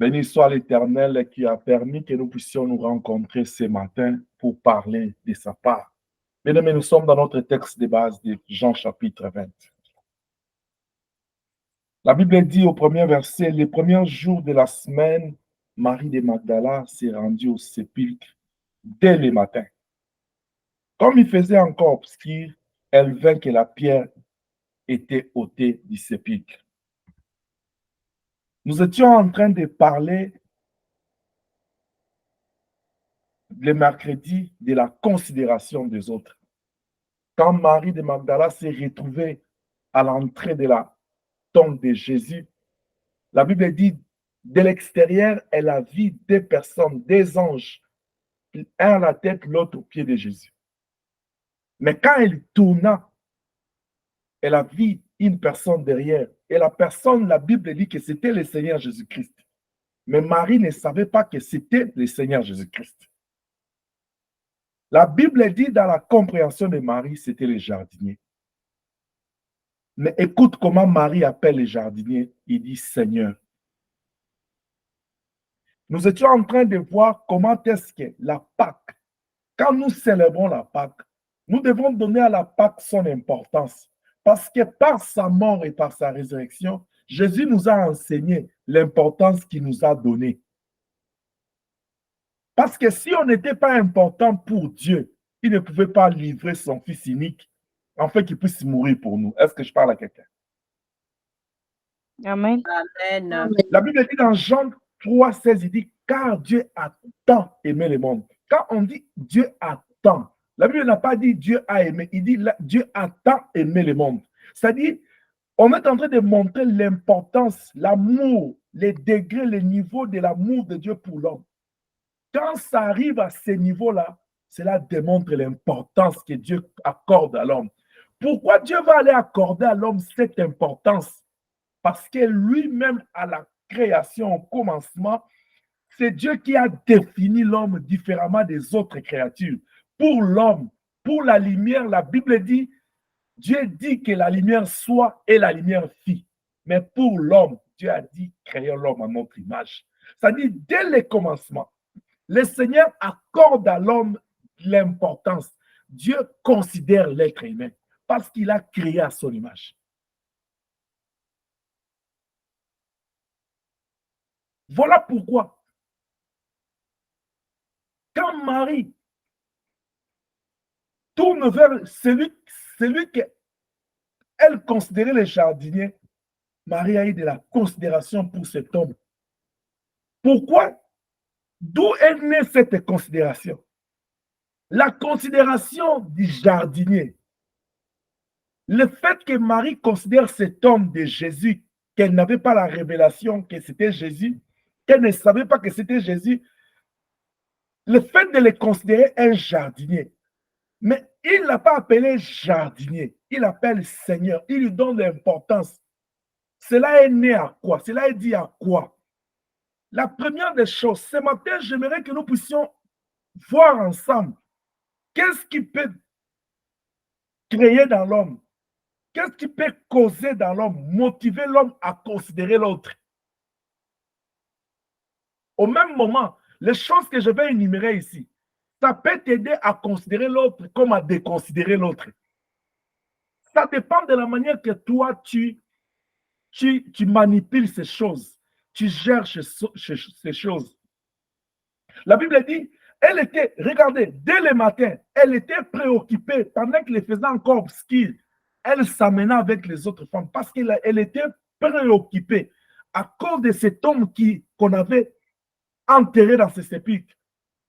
Béni soit l'Éternel qui a permis que nous puissions nous rencontrer ce matin pour parler de sa part. Bien-aimés, nous sommes dans notre texte de base de Jean chapitre 20. La Bible dit au premier verset, les premiers jours de la semaine, Marie de Magdala s'est rendue au sépulcre dès le matin. Comme il faisait encore obscur, elle vint que la pierre était ôtée du sépulcre. Nous étions en train de parler le mercredi de la considération des autres. Quand Marie de Magdala s'est retrouvée à l'entrée de la tombe de Jésus, la Bible dit, de l'extérieur, elle a vu deux personnes, des anges, un à la tête, l'autre au pied de Jésus. Mais quand elle tourna, elle a vu une personne derrière. Et la personne, la Bible dit que c'était le Seigneur Jésus-Christ. Mais Marie ne savait pas que c'était le Seigneur Jésus-Christ. La Bible dit dans la compréhension de Marie, c'était le jardinier. Mais écoute comment Marie appelle le jardinier. Il dit Seigneur. Nous étions en train de voir comment est-ce que la Pâque, quand nous célébrons la Pâque, nous devons donner à la Pâque son importance. Parce que par sa mort et par sa résurrection, Jésus nous a enseigné l'importance qu'il nous a donnée. Parce que si on n'était pas important pour Dieu, il ne pouvait pas livrer son Fils unique afin qu'il puisse mourir pour nous. Est-ce que je parle à quelqu'un? Amen. Amen. La Bible dit dans Jean 3,16, il dit, car Dieu a tant aimé le monde. Quand on dit Dieu a tant, la Bible n'a pas dit Dieu a aimé, il dit Dieu a tant aimé le monde. C'est-à-dire, on est en train de montrer l'importance, l'amour, les degrés, les niveaux de l'amour de Dieu pour l'homme. Quand ça arrive à ces niveaux-là, cela démontre l'importance que Dieu accorde à l'homme. Pourquoi Dieu va aller accorder à l'homme cette importance? Parce que lui-même, à la création, au commencement, c'est Dieu qui a défini l'homme différemment des autres créatures. Pour l'homme, pour la lumière, la Bible dit, Dieu dit que la lumière soit et la lumière fit. Mais pour l'homme, Dieu a dit, créons l'homme à notre image. C'est-à-dire, dès le commencement, le Seigneur accorde à l'homme l'importance. Dieu considère l'être humain parce qu'il a créé à son image. Voilà pourquoi, quand Marie tourne vers celui qu'elle considérait le jardinier, Marie a eu de la considération pour cet homme. Pourquoi? D'où est née cette considération? La considération du jardinier. Le fait que Marie considère cet homme de Jésus, qu'elle n'avait pas la révélation que c'était Jésus, qu'elle ne savait pas que c'était Jésus, le fait de le considérer un jardinier, mais il ne l'a pas appelé jardinier, il l'appelle Seigneur, il lui donne l'importance. Cela est né à quoi? Cela est dit à quoi? La première des choses, ce matin, j'aimerais que nous puissions voir ensemble qu'est-ce qui peut créer dans l'homme, qu'est-ce qui peut causer dans l'homme, motiver l'homme à considérer l'autre. Au même moment, les choses que je vais énumérer ici, ça peut t'aider à considérer l'autre comme à déconsidérer l'autre. Ça dépend de la manière que toi, tu manipules ces choses, tu gères ces choses. La Bible dit, elle était, regardez, dès le matin, elle était préoccupée, pendant que les faisait encore obscurs, elle s'amena avec les autres femmes parce qu'elle était préoccupée à cause de cet homme qu'on avait enterré dans ce sépulcre.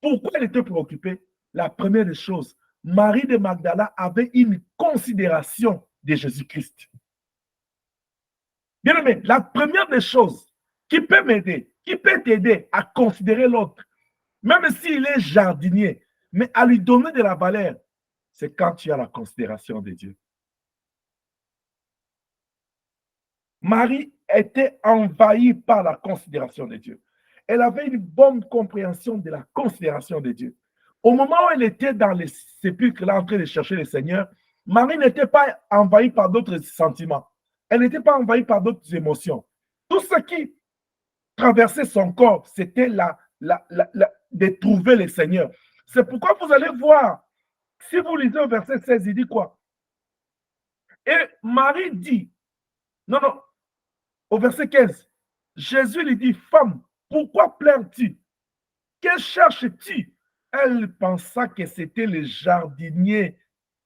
Pourquoi elle était préoccupée? La première des choses, Marie de Magdala avait une considération de Jésus-Christ. Bien aimé, la première des choses qui peut m'aider, qui peut t'aider à considérer l'autre, même s'il est jardinier, mais à lui donner de la valeur, c'est quand tu as la considération de Dieu. Marie était envahie par la considération de Dieu. Elle avait une bonne compréhension de la considération de Dieu. Au moment où elle était dans les sépulcres, là, en train de chercher le Seigneur, Marie n'était pas envahie par d'autres sentiments. Elle n'était pas envahie par d'autres émotions. Tout ce qui traverser son corps, c'était de trouver le Seigneur. C'est pourquoi vous allez voir, si vous lisez au verset 16, il dit quoi? Et Marie dit, non, non, au verset 15, Jésus lui dit, femme, pourquoi pleures-tu? Que cherches-tu? Elle pensa que c'était le jardinier.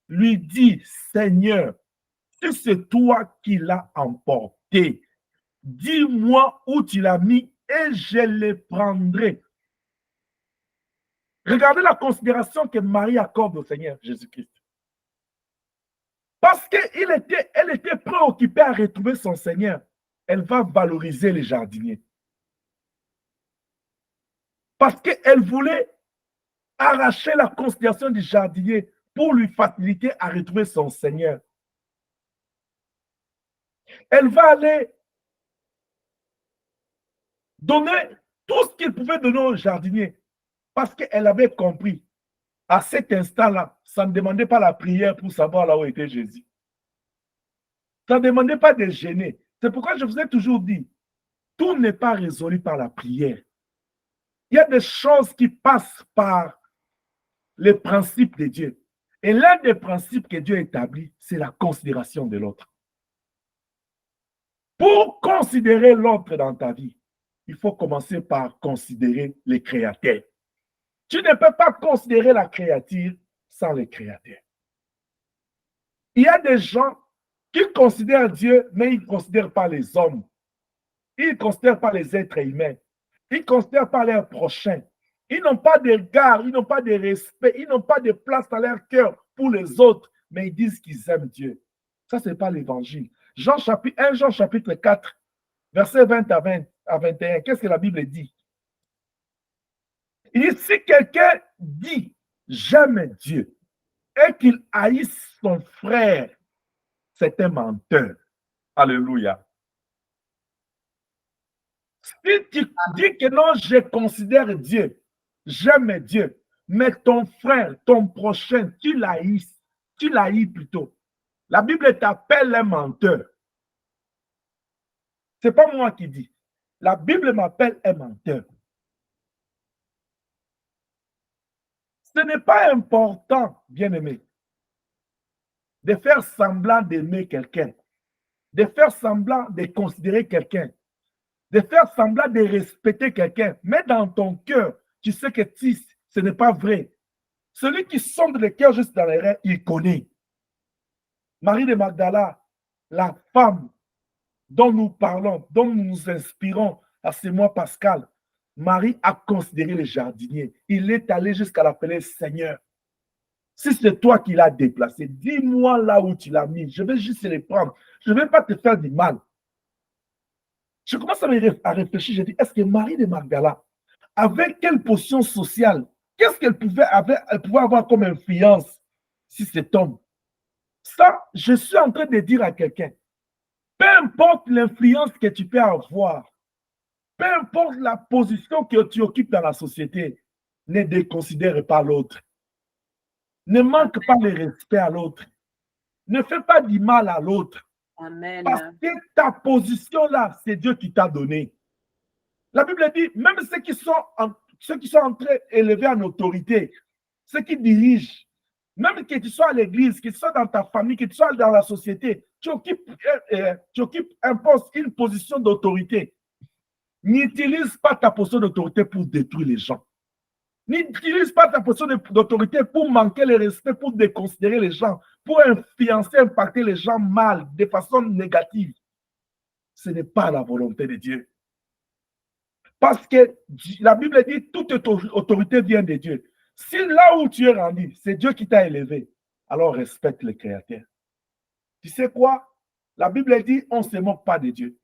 Lui dit, Seigneur, si c'est toi qui l'as emporté, dis-moi où tu l'as mis et je le prendrai. Regardez la considération que Marie accorde au Seigneur Jésus-Christ. Parce qu'elle était préoccupée à retrouver son Seigneur. Elle va valoriser les jardiniers. Parce qu'elle voulait arracher la considération du jardinier pour lui faciliter à retrouver son Seigneur. Elle va aller donner tout ce qu'il pouvait donner au jardinier parce qu'elle avait compris. À cet instant-là, ça ne demandait pas la prière pour savoir là où était Jésus. Ça ne demandait pas de gêner. C'est pourquoi je vous ai toujours dit, tout n'est pas résolu par la prière. Il y a des choses qui passent par les principes de Dieu. Et l'un des principes que Dieu établit, c'est la considération de l'autre. Pour considérer l'autre dans ta vie, il faut commencer par considérer les créateurs. Tu ne peux pas considérer la créature sans les créateurs. Il y a des gens qui considèrent Dieu, mais ils ne considèrent pas les hommes. Ils ne considèrent pas les êtres humains. Ils ne considèrent pas leurs prochains. Ils n'ont pas de regard, ils n'ont pas de respect, ils n'ont pas de place dans leur cœur pour les autres, mais ils disent qu'ils aiment Dieu. Ça, ce n'est pas l'évangile. 1 Jean chapitre 4, verset 20 à 21, qu'est-ce que la Bible dit? Il dit, si quelqu'un dit « j'aime Dieu » et qu'il haïsse son frère, c'est un menteur. Alléluia. Si tu dis que non, je considère Dieu, j'aime Dieu, mais ton frère, ton prochain, tu l'haïs plutôt. La Bible t'appelle un menteur. Ce n'est pas moi qui dis. La Bible m'appelle un menteur. Ce n'est pas important, bien-aimé, de faire semblant d'aimer quelqu'un, de faire semblant de considérer quelqu'un, de faire semblant de respecter quelqu'un, mais dans ton cœur, tu sais que ce n'est pas vrai. Celui qui sonde le cœur juste dans les reins, il connaît. Marie de Magdala, la femme dont nous parlons, dont nous nous inspirons, c'est moi Pascal, Marie a considéré le jardinier. Il est allé jusqu'à l'appeler Seigneur. Si c'est toi qui l'as déplacé, dis-moi là où tu l'as mis. Je vais juste le prendre. Je ne vais pas te faire du mal. Je commence à réfléchir. Je dis, est-ce que Marie de Magdala, avec quelle position sociale, qu'est-ce qu'elle pouvait avoir comme influence sur cet homme? Ça, je suis en train de dire à quelqu'un, peu importe l'influence que tu peux avoir, peu importe la position que tu occupes dans la société, ne déconsidère pas l'autre. Ne manque pas le respect à l'autre. Ne fais pas du mal à l'autre. Amen. Parce que ta position là, c'est Dieu qui t'a donné. La Bible dit, même ceux qui sont entrés élevés en autorité, ceux qui dirigent, même que tu sois à l'église, que tu sois dans ta famille, que tu sois dans la société, tu occupes un poste, une position d'autorité. N'utilise pas ta position d'autorité pour détruire les gens. N'utilise pas ta position d'autorité pour manquer le respect, pour déconsidérer les gens, pour influencer, impacter les gens mal, de façon négative. Ce n'est pas la volonté de Dieu. Parce que la Bible dit toute autorité vient de Dieu. Si là où tu es rendu, c'est Dieu qui t'a élevé, alors respecte le Créateur. Tu sais quoi? La Bible dit on ne se moque pas de Dieu.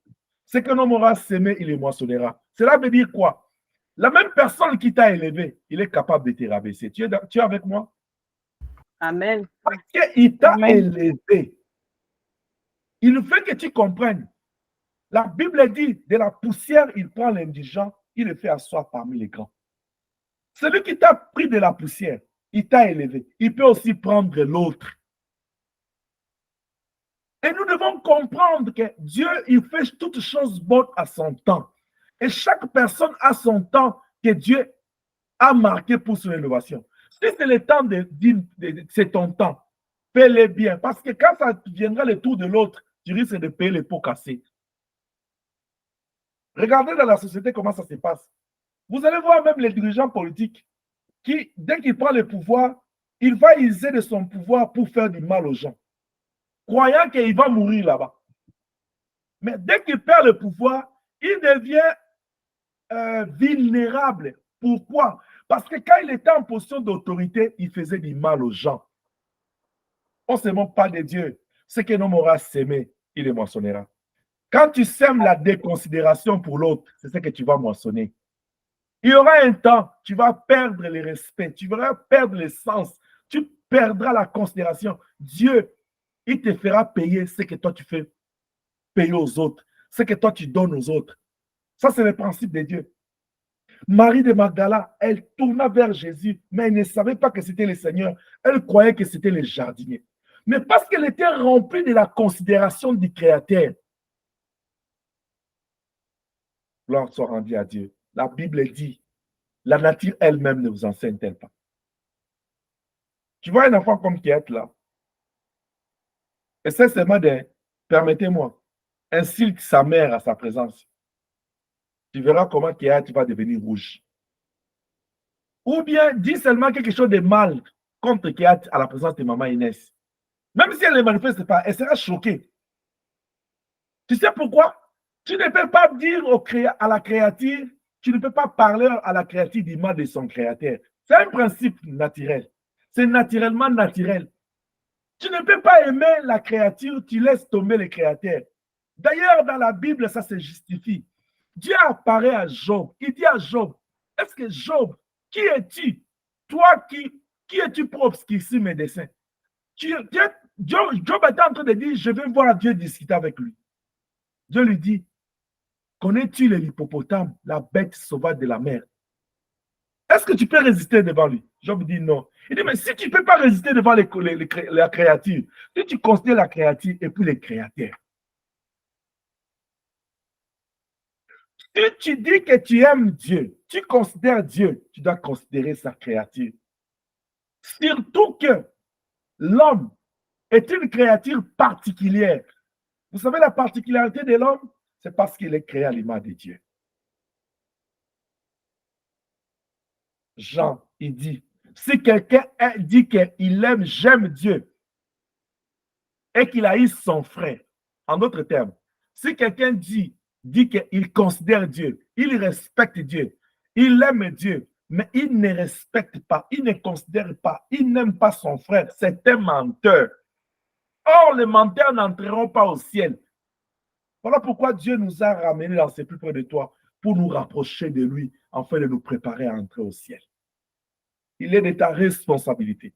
Ce qu'un homme aura semé, il le moissonnera. Cela veut dire quoi? La même personne qui t'a élevé, il est capable de te rabaisser. Tu es avec moi? Amen. Parce qu'il t'a élevé. Il veut que tu comprennes. La Bible dit, de la poussière, il prend l'indigent, il le fait asseoir parmi les grands. Celui qui t'a pris de la poussière, il t'a élevé. Il peut aussi prendre l'autre. Et nous devons comprendre que Dieu, il fait toutes choses bonnes à son temps. Et chaque personne a son temps que Dieu a marqué pour son élévation. Si c'est le temps c'est ton temps, fais-le bien. Parce que quand ça viendra le tour de l'autre, tu risques de payer les pots cassés. Regardez dans la société comment ça se passe. Vous allez voir même les dirigeants politiques qui, dès qu'il prend le pouvoir, il va user de son pouvoir pour faire du mal aux gens, croyant qu'il va mourir là-bas. Mais dès qu'il perd le pouvoir, il devient vulnérable. Pourquoi? Parce que quand il était en position d'autorité, il faisait du mal aux gens. On ne se moque pas de Dieu. Ce que l'homme aura sémé, il le moissonnera. Quand tu sèmes la déconsidération pour l'autre, c'est ce que tu vas moissonner. Il y aura un temps, tu vas perdre le respect, tu vas perdre le sens, tu perdras la considération. Dieu, il te fera payer ce que toi tu fais payer aux autres, ce que toi tu donnes aux autres. Ça, c'est le principe de Dieu. Marie de Magdala, elle tourna vers Jésus, mais elle ne savait pas que c'était le Seigneur. Elle croyait que c'était le jardinier. Mais parce qu'elle était remplie de la considération du Créateur, gloire soit rendue à Dieu. La Bible dit, la nature elle-même ne vous enseigne-t-elle pas? Tu vois un enfant comme qui est là, essaie seulement de, permettez-moi, insulte sa mère à sa présence. Tu verras comment Kéat va devenir rouge. Ou bien dis seulement quelque chose de mal contre Kéat à la présence de maman Inès. Même si elle ne manifeste pas, elle sera choquée. Tu sais pourquoi? Tu ne peux pas dire à la créature, tu ne peux pas parler à la créature du mal de son créateur. C'est un principe naturel. C'est naturellement naturel. Tu ne peux pas aimer la créature, tu laisses tomber le créateur. D'ailleurs, dans la Bible, ça se justifie. Dieu apparaît à Job. Il dit à Job, est-ce que Job, qui es-tu? Toi, qui es-tu pour obscurcir mes desseins? Job était en train de dire, je vais voir Dieu discuter avec lui. Dieu lui dit, connais-tu l'hippopotame, la bête sauvage de la mer? Est-ce que tu peux résister devant lui? Job dit non. Il dit, mais si tu ne peux pas résister devant la créature, si tu considères la créature et puis les créateurs, si tu dis que tu aimes Dieu, tu considères Dieu, tu dois considérer sa créature. Surtout que l'homme est une créature particulière. Vous savez la particularité de l'homme? C'est parce qu'il est créé à l'image de Dieu. Jean, il dit, si quelqu'un dit qu'il aime, j'aime Dieu, et qu'il haïsse son frère, en d'autres termes, si quelqu'un dit qu'il considère Dieu, il respecte Dieu, il aime Dieu, mais il ne respecte pas, il ne considère pas, il n'aime pas son frère, c'est un menteur. Or, les menteurs n'entreront pas au ciel. Voilà pourquoi Dieu nous a ramenés dans ses plus près de toi, pour nous rapprocher de lui, afin de nous préparer à entrer au ciel. Il est de ta responsabilité.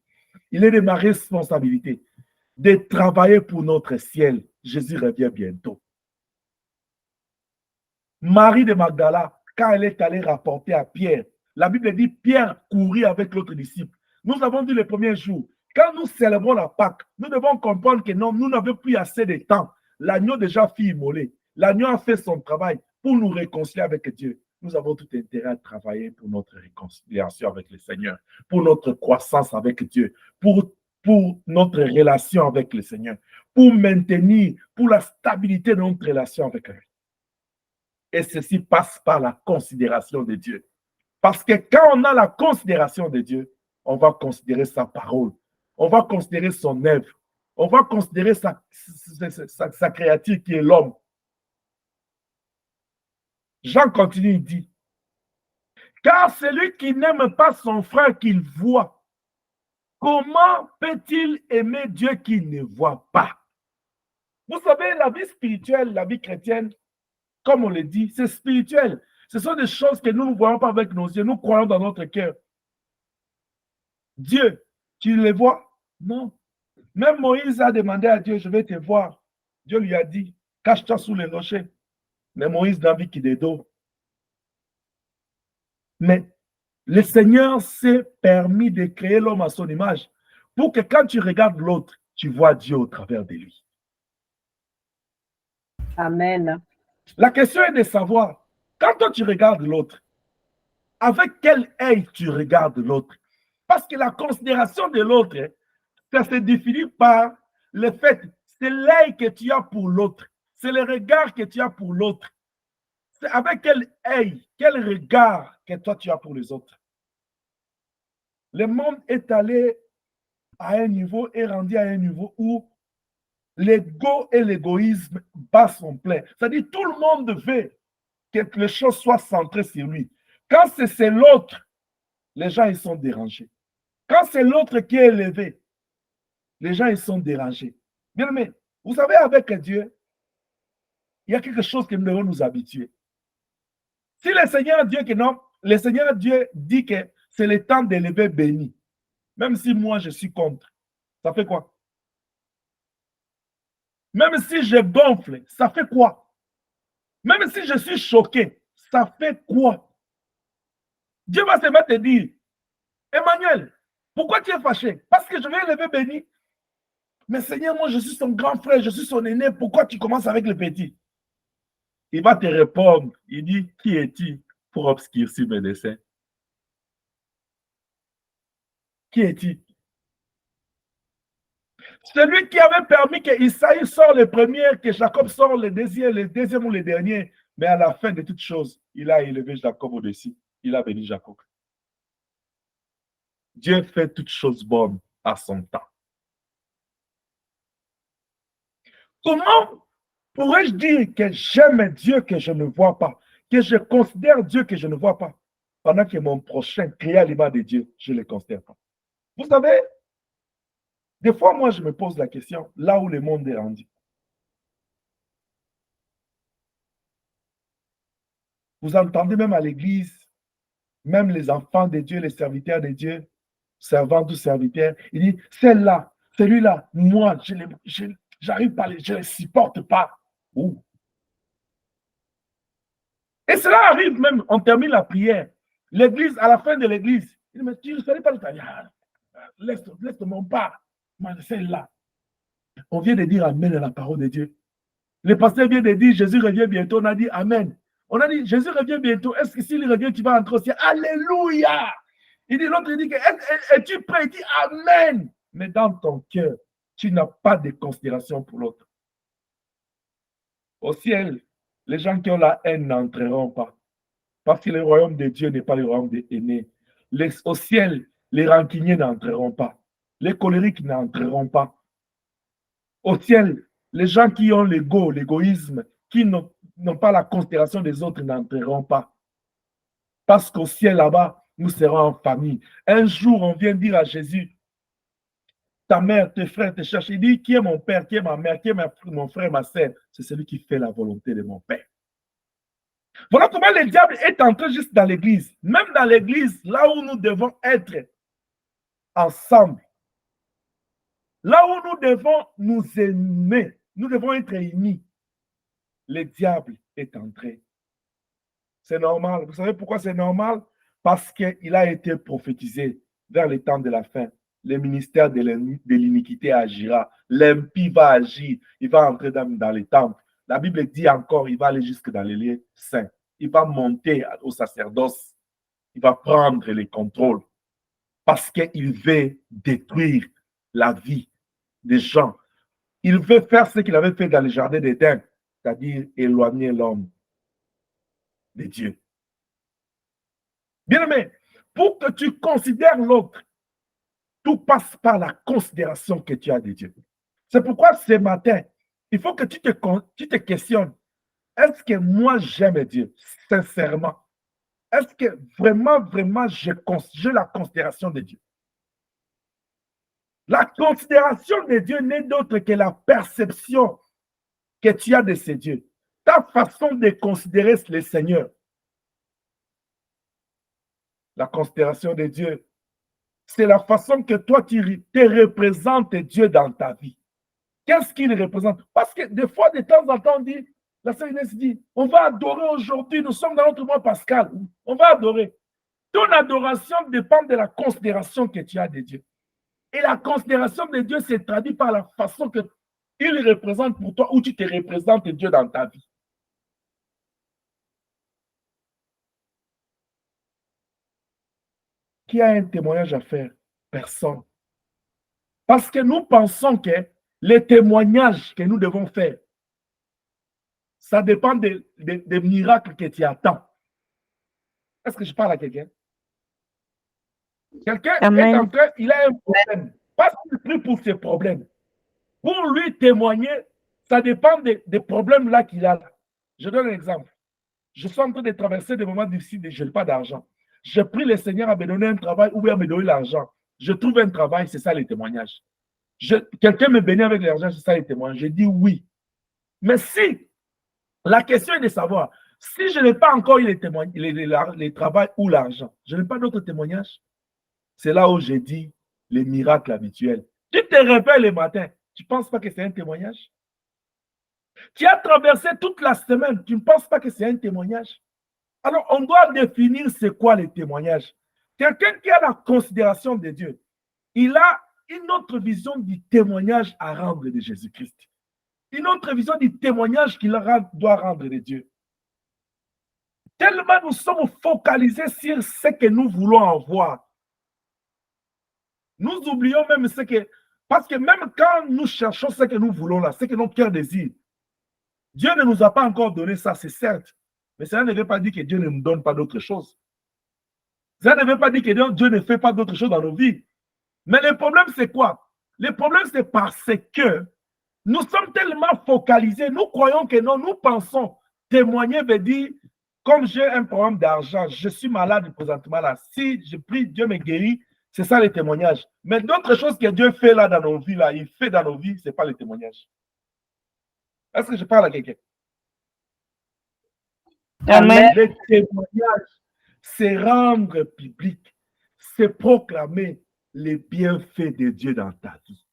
Il est de ma responsabilité de travailler pour notre ciel. Jésus revient bientôt. Marie de Magdala, quand elle est allée rapporter à Pierre, la Bible dit Pierre courit avec l'autre disciple. Nous avons dit le premier jour, quand nous célébrons la Pâque, nous devons comprendre que non, nous n'avons plus assez de temps. L'agneau déjà fut immolé. L'agneau a fait son travail pour nous réconcilier avec Dieu. Nous avons tout intérêt à travailler pour notre réconciliation avec le Seigneur, pour notre croissance avec Dieu, pour notre relation avec le Seigneur, pour maintenir, pour la stabilité de notre relation avec lui. Et ceci passe par la considération de Dieu. Parce que quand on a la considération de Dieu, on va considérer sa parole, on va considérer son œuvre, on va considérer sa créature qui est l'homme. Jean continue, il dit, car celui qui n'aime pas son frère qu'il voit, comment peut-il aimer Dieu qu'il ne voit pas? Vous savez, la vie spirituelle, la vie chrétienne, comme on le dit, c'est spirituel. Ce sont des choses que nous ne voyons pas avec nos yeux, nous croyons dans notre cœur. Dieu, tu les vois? Non. Même Moïse a demandé à Dieu, je vais te voir. Dieu lui a dit, cache-toi sous les rochers. Mais Moïse n'a vu qu'il est dos. Mais le Seigneur s'est permis de créer l'homme à son image pour que quand tu regardes l'autre, tu vois Dieu au travers de lui. Amen. La question est de savoir, Quand toi tu regardes l'autre, avec quel œil tu regardes l'autre? Parce que la considération de l'autre, ça se définit par le fait, c'est l'œil que tu as pour l'autre, c'est le regard que tu as pour l'autre. C'est avec quel œil, quel regard que toi tu as pour les autres. Le monde est allé à un niveau, est rendu à un niveau où l'ego et l'égoïsme battent son plein. C'est-à-dire tout le monde veut que les choses soient centrées sur lui. Quand c'est l'autre, les gens ils sont dérangés. Quand c'est l'autre qui est élevé, les gens ils sont dérangés. Bien aimé, vous savez, avec Dieu, il y a quelque chose que nous devons nous habituer. Si le Seigneur Dieu que non, le Seigneur Dieu dit que c'est le temps d'élever béni, même si moi je suis contre, ça fait quoi? Même si je gonfle, ça fait quoi? Même si je suis choqué, ça fait quoi? Dieu va se mettre et dire, Emmanuel, pourquoi tu es fâché? Parce que je vais élever béni. Mais Seigneur, moi je suis son grand frère, je suis son aîné, pourquoi tu commences avec le petit? Il va te répondre, il dit, qui es-tu pour obscurcir mes desseins? Qui es-tu? Celui qui avait permis que Isaïe sorte le premier, que Jacob sorte le deuxième ou le dernier, mais à la fin de toutes choses, il a élevé Jacob au-dessus. Il a béni Jacob. Dieu fait toutes choses bonnes à son temps. Comment pourrais-je dire que j'aime Dieu que je ne vois pas, que je considère Dieu que je ne vois pas, pendant que mon prochain créé à l'image de Dieu, je ne le considère pas? Vous savez, des fois, moi, je me pose la question, là où le monde est rendu. Vous entendez même à l'église, même les enfants de Dieu, les serviteurs de Dieu, servants ou serviteurs, il dit, celle-là, celui-là, moi, j'arrive pas, je ne les supporte pas. Ouh. Et cela arrive même, on termine la prière. L'église, à la fin de l'église, il dit, mais tu ne savais pas l'italien. Laisse mon pas. Moi, celle-là. On vient de dire Amen à la parole de Dieu. Le pasteur vient de dire Jésus revient bientôt. On a dit Amen. On a dit Jésus revient bientôt. Est-ce que s'il revient, tu vas entrer au ciel? Alléluia. Il dit, l'autre, il dit, es-tu prêt? Il dit Amen. Mais dans ton cœur, tu n'as pas de considération pour l'autre. Au ciel, les gens qui ont la haine n'entreront pas. Parce que le royaume de Dieu n'est pas le royaume des aînés. Au ciel, les rancuniers n'entreront pas. Les colériques n'entreront pas. Au ciel, les gens qui ont l'ego, l'égoïsme, qui n'ont pas la considération des autres n'entreront pas. Parce qu'au ciel, là-bas, nous serons en famille. Un jour, on vient dire à Jésus, ta mère, tes frères te cherchent. Il dit, qui est mon père, qui est ma mère, qui est mon frère, ma sœur? C'est celui qui fait la volonté de mon père. Voilà comment le diable est entré juste dans l'église. Même dans l'église, là où nous devons être ensemble, là où nous devons nous aimer, nous devons être unis, le diable est entré. C'est normal. Vous savez pourquoi c'est normal? Parce qu'il a été prophétisé vers les temps de la fin. Le ministère de l'iniquité agira. L'impie va agir. Il va entrer dans les temples. La Bible dit encore, il va aller jusque dans les lieux saints. Il va monter au sacerdoce. Il va prendre les contrôles. Parce qu'il veut détruire la vie des gens. Il veut faire ce qu'il avait fait dans le jardin d'Éden, c'est-à-dire éloigner l'homme de Dieu. Bien aimé, pour que tu considères l'autre, tout passe par la considération que tu as de Dieu. C'est pourquoi ce matin, il faut que tu te questionnes. Est-ce que moi j'aime Dieu, sincèrement? Est-ce que vraiment, vraiment, j'ai la considération de Dieu? La considération de Dieu n'est d'autre que la perception que tu as de ces dieux. Ta façon de considérer le Seigneur. La considération de Dieu, c'est la façon que toi, tu te représentes Dieu dans ta vie. Qu'est-ce qu'il représente? Parce que des fois, de temps en temps, on dit, la Seigneur dit, on va adorer aujourd'hui, nous sommes dans notre mois pascal, on va adorer. Ton adoration dépend de la considération que tu as de Dieu. Et la considération de Dieu se traduit par la façon qu'il représente pour toi, ou tu te représentes Dieu dans ta vie. Qui a un témoignage à faire? Personne. Parce que nous pensons que les témoignages que nous devons faire, ça dépend des miracles que tu attends. Est-ce que je parle à quelqu'un? Quelqu'un est en train, il a un problème. Parce qu'il prie pour ses problèmes. Pour lui témoigner, ça dépend des problèmes là qu'il a là. Je donne un exemple. Je suis en train de traverser des moments difficiles et je n'ai pas d'argent. Je prie le Seigneur à me donner un travail ou bien à me donner l'argent. Je trouve un travail, c'est ça les témoignages. Quelqu'un me bénit avec l'argent, c'est ça les témoignages. Je dis oui. Mais si, la question est de savoir, si je n'ai pas encore eu les travails ou l'argent, je n'ai pas d'autres témoignages. C'est là où j'ai dit les miracles habituels. Tu te réveilles le matin, tu ne penses pas que c'est un témoignage? Tu as traversé toute la semaine, tu ne penses pas que c'est un témoignage? Alors, on doit définir c'est quoi les témoignages. Quelqu'un qui a la considération de Dieu, il a une autre vision du témoignage à rendre de Jésus-Christ. Une autre vision du témoignage qu'il doit rendre de Dieu. Tellement nous sommes focalisés sur ce que nous voulons avoir. Nous oublions même ce que... Parce que même quand nous cherchons ce que nous voulons là, ce que notre cœur désire, Dieu ne nous a pas encore donné ça, c'est certes. Mais ça ne veut pas dire que Dieu ne nous donne pas d'autres choses. Ça ne veut pas dire que Dieu ne fait pas d'autres choses dans nos vies. Mais le problème, c'est quoi? Le problème, c'est parce que nous sommes tellement focalisés, nous croyons que non, nous pensons. Témoigner veut dire, comme j'ai un problème d'argent, je suis malade présentement là, si je prie, Dieu me guérit, c'est ça les témoignages. Mais d'autres choses que Dieu fait là dans nos vies, là, il fait dans nos vies, ce n'est pas les témoignages. Est-ce que je parle à quelqu'un? Amen. Les témoignages, c'est rendre public, c'est proclamer les bienfaits de Dieu dans ta vie.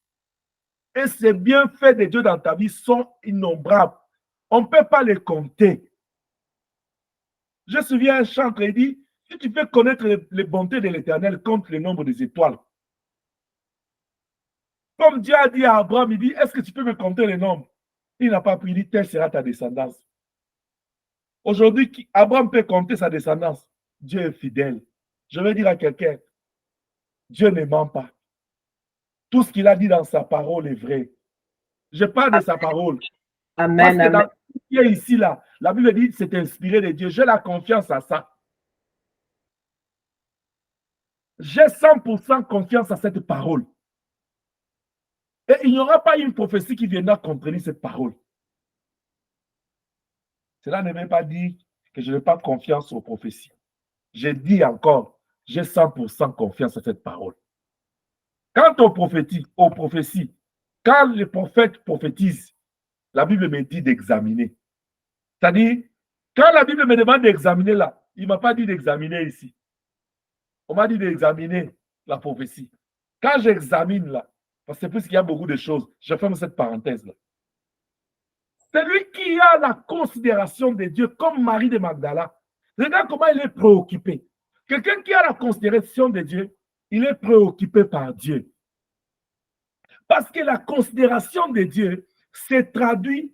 Et ces bienfaits de Dieu dans ta vie sont innombrables. On ne peut pas les compter. Je me souviens un chantre, il dit, si tu veux connaître les bontés de l'Éternel, compte le nombre des étoiles. Comme Dieu a dit à Abraham, il dit, est-ce que tu peux me compter les nombres? Il n'a pas pu, il dit, telle sera ta descendance. Aujourd'hui, Abraham peut compter sa descendance. Dieu est fidèle. Je vais dire à quelqu'un, Dieu ne ment pas. Tout ce qu'il a dit dans sa parole est vrai. Je parle de sa parole. Amen. Parce que dans ce qui est ici, là, la Bible dit c'est inspiré de Dieu. J'ai la confiance à ça. J'ai 100% confiance à cette parole. Et il n'y aura pas une prophétie qui viendra contredire cette parole. Cela ne veut pas dire que je n'ai pas confiance aux prophéties. Je dis encore, j'ai 100% confiance à cette parole. Quant aux prophéties, quand les prophètes prophétisent, la Bible me dit d'examiner. C'est-à-dire, quand la Bible me demande d'examiner là, il ne m'a pas dit d'examiner ici. On m'a dit d'examiner la prophétie. Quand j'examine là, parce que c'est plus qu'il y a beaucoup de choses, je ferme cette parenthèse-là. Celui qui a la considération de Dieu, comme Marie de Magdala, regarde comment il est préoccupé. Quelqu'un qui a la considération de Dieu, il est préoccupé par Dieu. Parce que la considération de Dieu se traduit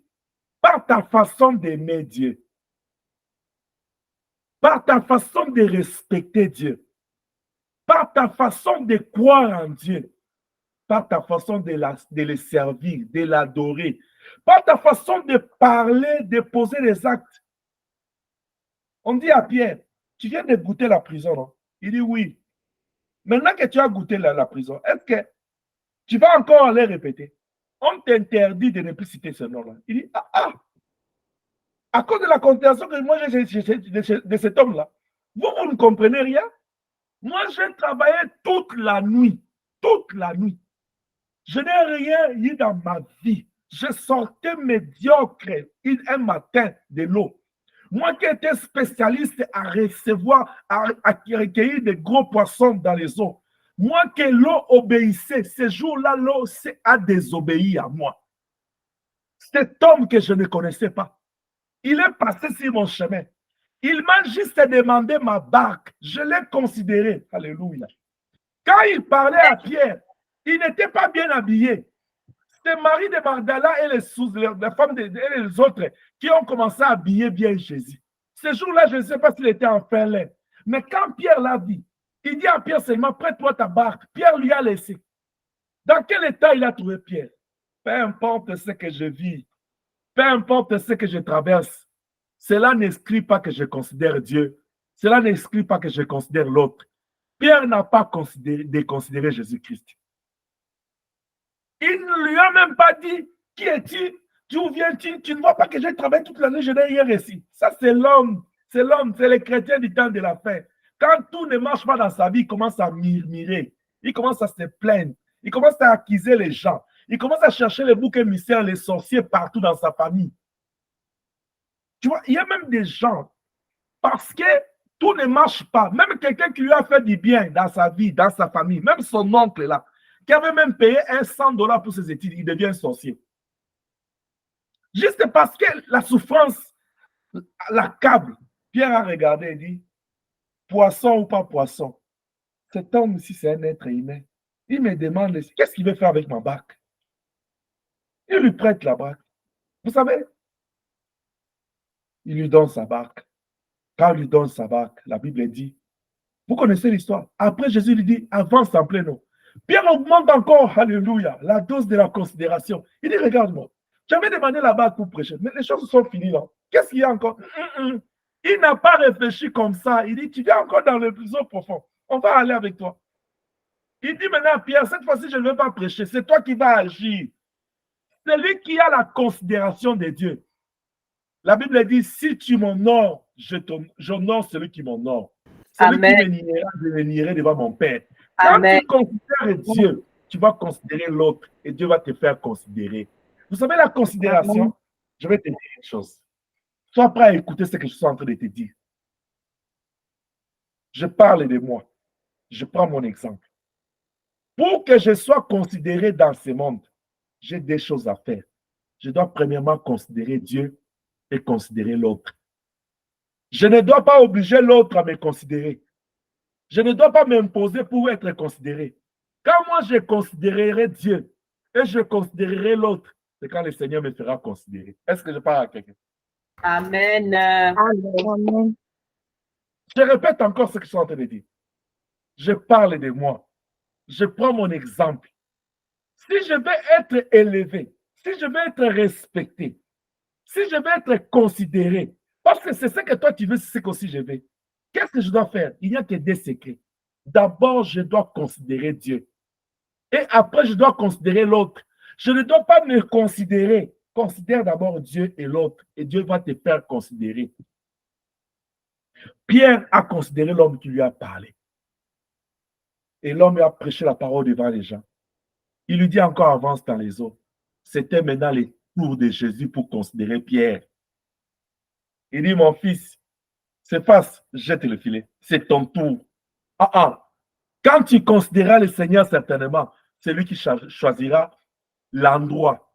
par ta façon d'aimer Dieu, par ta façon de respecter Dieu, par ta façon de croire en Dieu, par ta façon de le servir, de l'adorer, par ta façon de parler, de poser des actes. On dit à Pierre, tu viens de goûter la prison, non? Il dit oui. Maintenant que tu as goûté la prison, est-ce que tu vas encore aller répéter? On t'interdit de ne plus citer ce nom-là. Il dit, à cause de la considération que moi j'ai de cet homme-là, vous ne comprenez rien? Moi, j'ai travaillé toute la nuit. Toute la nuit. Je n'ai rien eu dans ma vie. Je sortais médiocre un matin de l'eau. Moi qui étais spécialiste à recevoir, à recueillir des gros poissons dans les eaux. Moi que l'eau obéissait, ce jour-là, l'eau a désobéi à moi. Cet homme que je ne connaissais pas, il est passé sur mon chemin. Il m'a juste demandé ma barque. Je l'ai considéré. Alléluia. Quand il parlait à Pierre, il n'était pas bien habillé. C'est Marie de Magdala et les femmes et les autres qui ont commencé à habiller bien Jésus. Ce jour-là, je ne sais pas s'il était en fin lait. Mais quand Pierre l'a vu, Il dit à Pierre seulement, prête-moi ta barque. Pierre lui a laissé. Dans quel état il a trouvé Pierre? Peu importe ce que je vis, peu importe ce que je traverse, cela n'exclut pas que je considère Dieu. Cela n'exclut pas que je considère l'autre. Pierre n'a pas déconsidéré Jésus-Christ. Il ne lui a même pas dit, qui es-tu? D'où viens-tu? Tu ne vois pas que j'ai travaillé toute l'année, je n'ai rien réussi. Ça, c'est l'homme, c'est les chrétiens du temps de la fin. Quand tout ne marche pas dans sa vie, il commence à murmurer, il commence à se plaindre, il commence à accuser les gens, il commence à chercher les boucs émissaires, les sorciers partout dans sa famille. Tu vois, il y a même des gens, parce que tout ne marche pas, même quelqu'un qui lui a fait du bien dans sa vie, dans sa famille, même son oncle là, qui avait même payé $100 pour ses études, il devient sorcier. Juste parce que la souffrance l'accable. Pierre a regardé et dit, poisson ou pas poisson, cet homme ici, c'est un être humain. Il me demande, qu'est-ce qu'il veut faire avec ma barque? Il lui prête la barque. Vous savez, il lui donne sa barque. Quand il lui donne sa barque, la Bible dit, vous connaissez l'histoire. Après, Jésus lui dit, avance en plein eau. Pierre augmente encore, alléluia, la dose de la considération. Il dit, regarde-moi, j'avais demandé la barque pour prêcher, mais les choses sont finies là. Qu'est-ce qu'il y a encore? Il n'a pas réfléchi comme ça. Il dit, tu viens encore dans le plus profond. On va aller avec toi. Il dit maintenant, Pierre, cette fois-ci, je ne vais pas prêcher. C'est toi qui vas agir. C'est lui qui a la considération de Dieu. La Bible dit, si tu m'honores, j'honore celui qui m'honore. Celui qui me niera, je le nierai devant mon Père. Quand tu considères Dieu, tu vas considérer l'autre et Dieu va te faire considérer. Vous savez, la considération, je vais te dire une chose. Sois prêt à écouter ce que je suis en train de te dire. Je parle de moi. Je prends mon exemple. Pour que je sois considéré dans ce monde, j'ai des choses à faire. Je dois premièrement considérer Dieu et considérer l'autre. Je ne dois pas obliger l'autre à me considérer. Je ne dois pas m'imposer pour être considéré. Quand moi je considérerai Dieu et je considérerai l'autre, c'est quand le Seigneur me fera considérer. Est-ce que je parle à quelqu'un? Amen. Amen. Je répète encore ce que je suis en train de dire. Je parle de moi. Je prends mon exemple. Si je vais être élevé, si je vais être respecté, si je vais être considéré, parce que c'est ce que toi tu veux, c'est ce que aussi je veux. Qu'est-ce que je dois faire? Il n'y a que des secrets. D'abord, je dois considérer Dieu. Et après, je dois considérer l'autre. Je ne dois pas me considérer. Considère d'abord Dieu et l'autre. Et Dieu va te faire considérer. Pierre a considéré l'homme qui lui a parlé. Et l'homme a prêché la parole devant les gens. Il lui dit encore avance dans les eaux. C'était maintenant le tour de Jésus pour considérer Pierre. Il dit, mon fils, s'efface, jette le filet. C'est ton tour. Quand tu considéreras le Seigneur, certainement, c'est lui qui choisira l'endroit,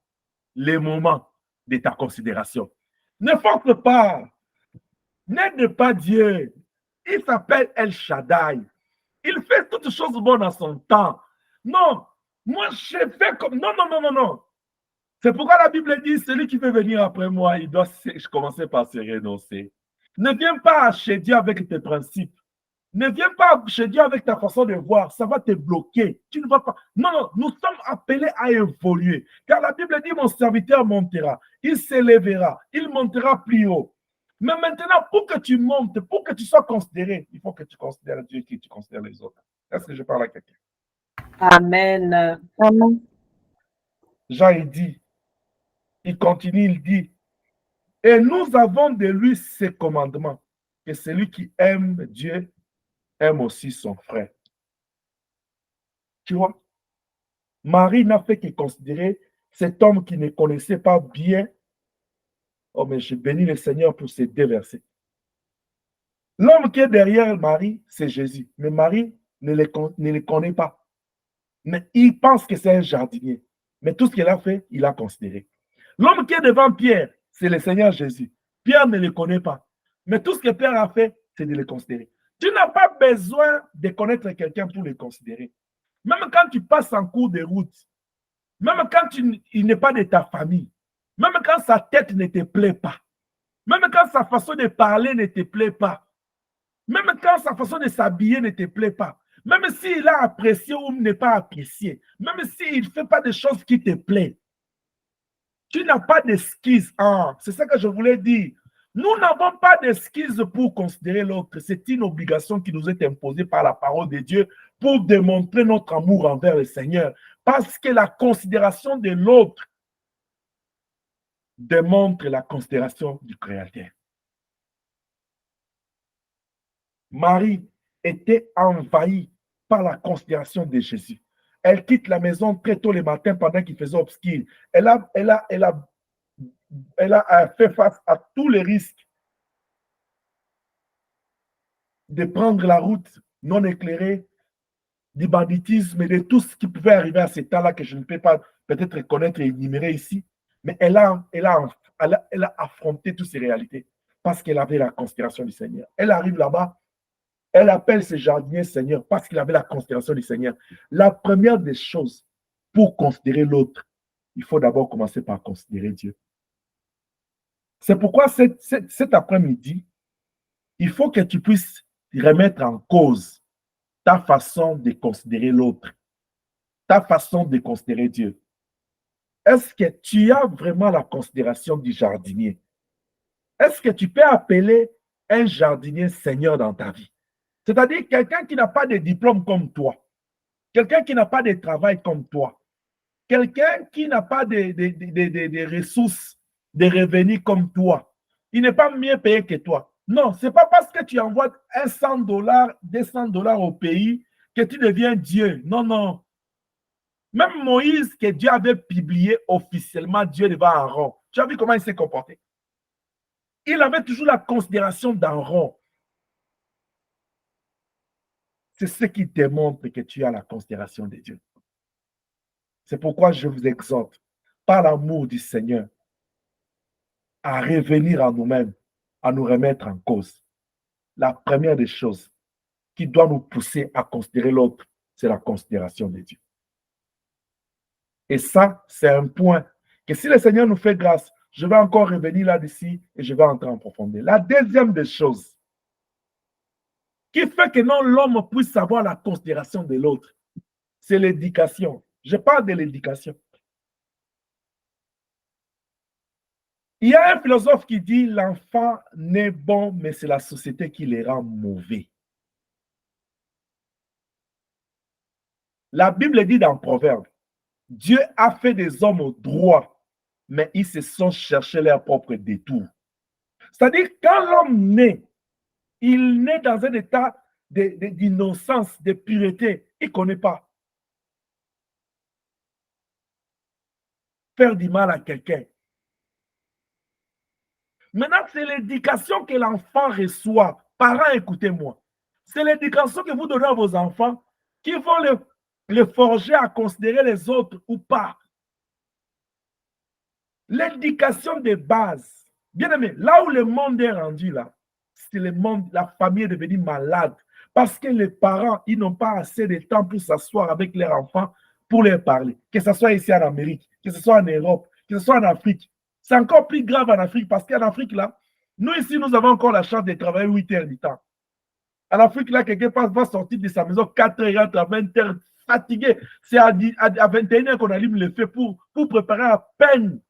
les moments de ta considération. Ne force pas. N'aide pas Dieu. Il s'appelle El Shaddai. Il fait toutes choses bonnes en son temps. Non, moi je fais comme... Non. C'est pourquoi la Bible dit, celui qui veut venir après moi, il doit commencer par se renoncer. Ne viens pas chez Dieu avec tes principes. Ne viens pas chez Dieu avec ta façon de voir. Ça va te bloquer. Tu ne vas pas... Non, nous sommes appelés à évoluer. Car la Bible dit, mon serviteur montera. Il s'élèvera. Il montera plus haut. Mais maintenant, pour que tu montes, pour que tu sois considéré, il faut que tu considères Dieu et que tu considères les autres. Est-ce que je parle à quelqu'un? Amen. Amen. Jean, il continue, il dit, et nous avons de lui ces commandements, que celui qui aime Dieu aime aussi son frère. Tu vois, Marie n'a fait que considérer cet homme qui ne connaissait pas bien. Oh, mais je bénis le Seigneur pour ces deux versets. L'homme qui est derrière Marie, c'est Jésus. Mais Marie ne le connaît pas. Mais il pense que c'est un jardinier. Mais tout ce qu'il a fait, il a considéré. L'homme qui est devant Pierre, c'est le Seigneur Jésus. Pierre ne le connaît pas. Mais tout ce que Pierre a fait, c'est de le considérer. Tu n'as pas besoin de connaître quelqu'un pour le considérer. Même quand tu passes en cours de route, même quand il n'est pas de ta famille, même quand sa tête ne te plaît pas, même quand sa façon de parler ne te plaît pas, Même quand sa façon de s'habiller ne te plaît pas, même s'il a apprécié ou n'est pas apprécié, même s'il ne fait pas des choses qui te plaisent, tu n'as pas d'excuses. Ah, c'est ça que je voulais dire. Nous n'avons pas d'excuses pour considérer l'autre. C'est une obligation qui nous est imposée par la parole de Dieu pour démontrer notre amour envers le Seigneur. Parce que la considération de l'autre démontre la considération du Créateur. Marie était envahie par la considération de Jésus. Elle quitte la maison très tôt le matin pendant qu'il faisait obscur. Elle a fait face à tous les risques de prendre la route non éclairée, du banditisme et de tout ce qui pouvait arriver à ce temps-là que je ne peux pas peut-être reconnaître et énumérer ici. Mais elle a affronté toutes ces réalités parce qu'elle avait la considération du Seigneur. Elle arrive là-bas, elle appelle ses jardiniers Seigneur parce qu'il avait la considération du Seigneur. La première des choses pour considérer l'autre, il faut d'abord commencer par considérer Dieu. C'est pourquoi cet après-midi, il faut que tu puisses remettre en cause ta façon de considérer l'autre, ta façon de considérer Dieu. Est-ce que tu as vraiment la considération du jardinier? Est-ce que tu peux appeler un jardinier Seigneur dans ta vie? C'est-à-dire quelqu'un qui n'a pas de diplôme comme toi, quelqu'un qui n'a pas de travail comme toi, quelqu'un qui n'a pas de ressources, de revenus comme toi. Il n'est pas mieux payé que toi. Non, ce n'est pas parce que tu envoies $100, $200 au pays que tu deviens Dieu. Non, non. Même Moïse, que Dieu avait publié officiellement, Dieu devant Aaron. Tu as vu comment il s'est comporté? Il avait toujours la considération d'Aaron. C'est ce qui démontre que tu as la considération de Dieu. C'est pourquoi je vous exhorte, par l'amour du Seigneur, à revenir à nous-mêmes, à nous remettre en cause. La première des choses qui doit nous pousser à considérer l'autre, c'est la considération de Dieu. Et ça, c'est un point que si le Seigneur nous fait grâce, je vais encore revenir là-dessus et je vais entrer en profondeur. La deuxième des choses qui fait que non, l'homme puisse savoir la considération de l'autre, c'est l'éducation. Je parle de l'éducation. Il y a un philosophe qui dit l'enfant naît bon, mais c'est la société qui les rend mauvais. La Bible dit dans Proverbe, Dieu a fait des hommes droits, mais ils se sont cherchés leur propre détour. C'est-à-dire, quand l'homme naît, il naît dans un état d'innocence, de pureté. Il ne connaît pas faire du mal à quelqu'un. Maintenant, c'est l'éducation que l'enfant reçoit. Parents, écoutez-moi. C'est l'éducation que vous donnez à vos enfants qui vont le forger à considérer les autres ou pas. L'éducation de base. Bien aimé, là où le monde est rendu, là, c'est le monde, la famille est devenue malade. Parce que les parents, ils n'ont pas assez de temps pour s'asseoir avec leurs enfants pour leur parler. Que ce soit ici en Amérique, que ce soit en Europe, que ce soit en Afrique. C'est encore plus grave en Afrique parce qu'en Afrique, là, nous ici, nous avons encore la chance de travailler 8 heures du temps. En Afrique, là, quelqu'un va sortir de sa maison 4 heures, à 20 heures, fatigué. C'est à 21 heures qu'on allume le feu pour préparer à peine.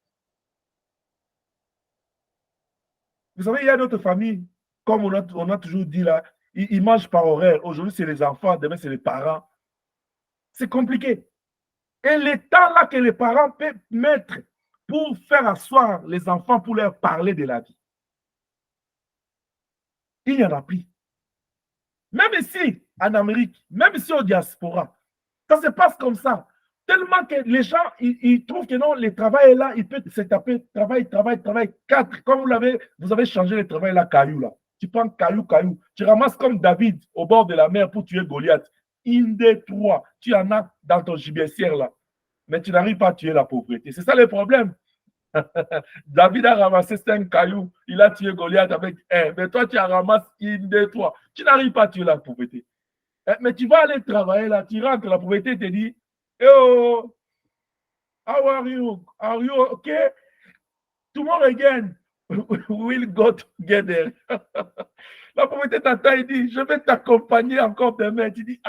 Vous savez, il y a d'autres familles, comme on a toujours dit là, ils mangent par horaire. Aujourd'hui, c'est les enfants, demain, c'est les parents. C'est compliqué. Et le temps là que les parents peuvent mettre pour faire asseoir les enfants, pour leur parler de la vie, il n'y en a plus. Même ici, en Amérique, même ici au diaspora, ça se passe comme ça. Tellement que les gens, ils trouvent que non, le travail est là, il peut se taper, travail, 4. Comme vous avez changé le travail là, caillou là. Tu prends caillou. Tu ramasses comme David au bord de la mer pour tuer Goliath. Une des 3, tu en as dans ton gibissière là. Mais tu n'arrives pas à tuer la pauvreté. C'est ça le problème. David a ramassé 5 cailloux, il a tué Goliath avec 1. Mais toi, tu en ramasses une des 3. Tu n'arrives pas à tuer la pauvreté. Mais tu vas aller travailler là, tu rentres, la pauvreté te dit, oh, how are you? Are you okay? Tomorrow again, we'll go together. La pauvreté t'attend, il dit, je vais t'accompagner encore demain. Tu dis,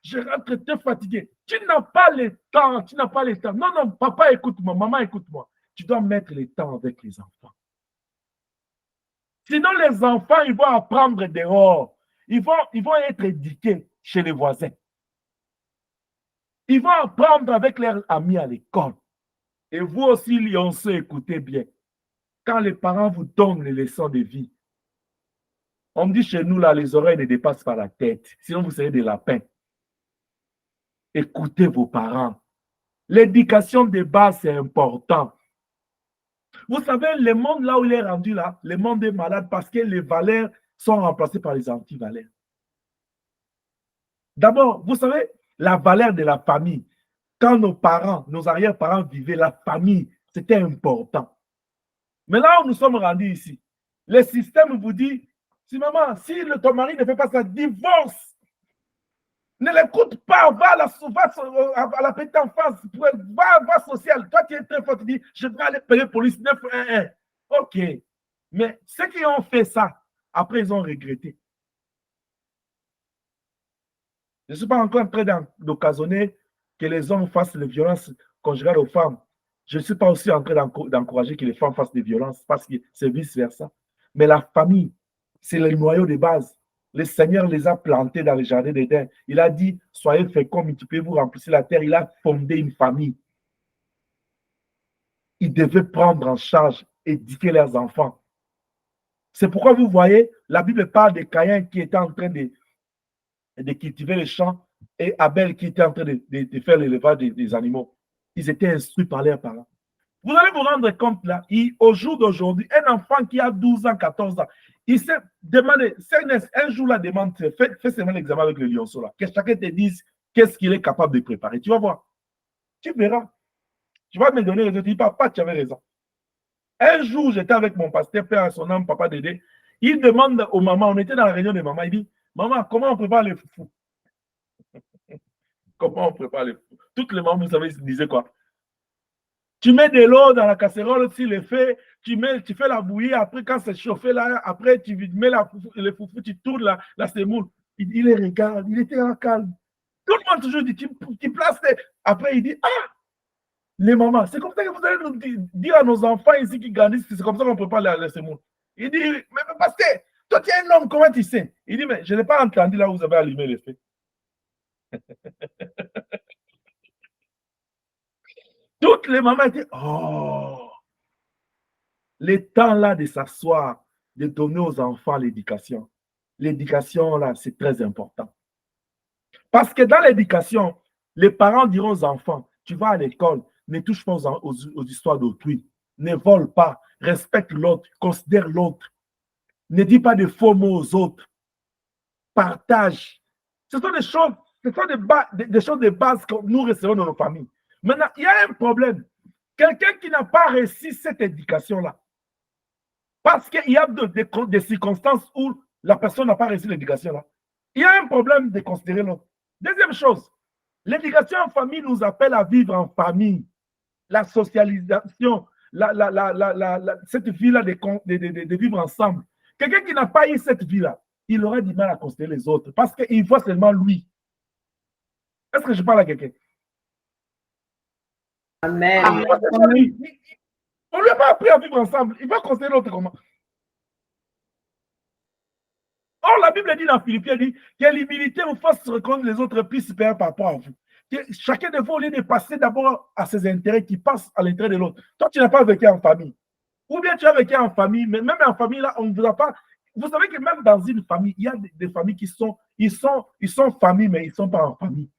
je rentre très fatigué. Tu n'as pas le temps, tu n'as pas le temps. Non, non, papa, écoute-moi, maman, écoute-moi. Tu dois mettre le temps avec les enfants. Sinon, les enfants, ils vont apprendre dehors. Ils vont être éduqués chez les voisins. Ils vont apprendre avec leurs amis à l'école. Et vous aussi, Lionceaux, écoutez bien. Quand les parents vous donnent les leçons de vie, on dit chez nous, là, les oreilles ne dépassent pas la tête. Sinon, vous serez des lapins. Écoutez vos parents. L'éducation de base, c'est important. Vous savez, le monde là où il est rendu là, le monde est malade parce que les valeurs sont remplacées par les anti-valeurs. D'abord, vous savez, la valeur de la famille. Quand nos parents, nos arrière-parents vivaient, la famille, c'était important. Mais là où nous sommes rendus ici, le système vous dit, si maman, si ton mari ne fait pas ça, divorce. Ne l'écoute pas, va à la petite enfance, va social. Toi, tu es très fort, tu dis, je dois aller payer police 911. OK. Mais ceux qui ont fait ça, après, ils ont regretté. Je ne suis pas encore en train d'occasionner que les hommes fassent les violences conjugales aux femmes. Je ne suis pas aussi en train d'encourager que les femmes fassent des violences parce que c'est vice-versa. Mais la famille, c'est le noyau de base. Le Seigneur les a plantés dans le jardin d'Éden. Il a dit, soyez féconds, multipliez-vous, remplissez la terre. Il a fondé une famille. Ils devaient prendre en charge, éduquer leurs enfants. C'est pourquoi vous voyez, la Bible parle de Caïn qui était en train de cultiver les champs et Abel qui était en train de faire l'élevage des animaux. Ils étaient instruits par leurs parents. Vous allez vous rendre compte là, au jour d'aujourd'hui, un enfant qui a 12 ans, 14 ans, il s'est demandé, un jour la demande, fais seulement l'examen avec le lionceau là, que chacun te dise qu'est-ce qu'il est capable de préparer. Tu vas voir. Tu verras. Tu vas me donner raison. Tu dis, papa, tu avais raison. Un jour, j'étais avec mon pasteur, père à son âme, papa Dédé. Il demande aux mamans, on était dans la réunion de maman, il dit, maman, comment on prépare les foufous? Comment on prépare les foufous? Toutes les mamans, vous savez, ils disaient quoi? Tu mets de l'eau dans la casserole, tu le fais, tu fais la bouillie, après quand c'est chauffé là, après tu mets les foufous, tu tournes la semoule. Il les regarde, il était en calme. Tout le monde toujours dit, tu places, après il dit, les mamans, c'est comme ça que vous allez nous dire à nos enfants ici qui grandissent, c'est comme ça qu'on prépare la semoule. Il dit, mais parce que toi tu es un homme, comment tu sais? Il dit, mais je n'ai pas entendu là où vous avez allumé le feu. Toutes les mamans étaient, le temps là de s'asseoir, de donner aux enfants l'éducation. L'éducation là, c'est très important. Parce que dans l'éducation, les parents diront aux enfants, tu vas à l'école, ne touche pas aux histoires d'autrui, ne vole pas, respecte l'autre, considère l'autre, ne dis pas de faux mots aux autres, partage. Ce sont des choses, des choses de base que nous recevons dans nos familles. Maintenant, il y a un problème. Quelqu'un qui n'a pas réussi cette éducation-là, parce qu'il y a des circonstances où la personne n'a pas réussi l'éducation-là, il y a un problème de considérer l'autre. Deuxième chose, l'éducation en famille nous appelle à vivre en famille. La socialisation, cette vie-là de vivre ensemble. Quelqu'un qui n'a pas eu cette vie-là, il aura du mal à considérer les autres parce qu'il voit seulement lui. Est-ce que je parle à quelqu'un? Amen. On ne lui a pas appris à vivre ensemble. Il va considérer l'autre comment? Or, la Bible dit dans Philippiens, dit que l'humilité vous fasse reconnaître les autres plus supérieurs par rapport à vous. Que chacun de vous, au lieu de passer d'abord à ses intérêts, qui passe à l'intérêt de l'autre. Toi, tu n'as pas vécu en famille. Ou bien tu as vécu en famille, mais même en famille, là, on ne vous a pas. Vous savez que même dans une famille, il y a des familles qui sont, ils sont famille, mais ils ne sont pas en famille.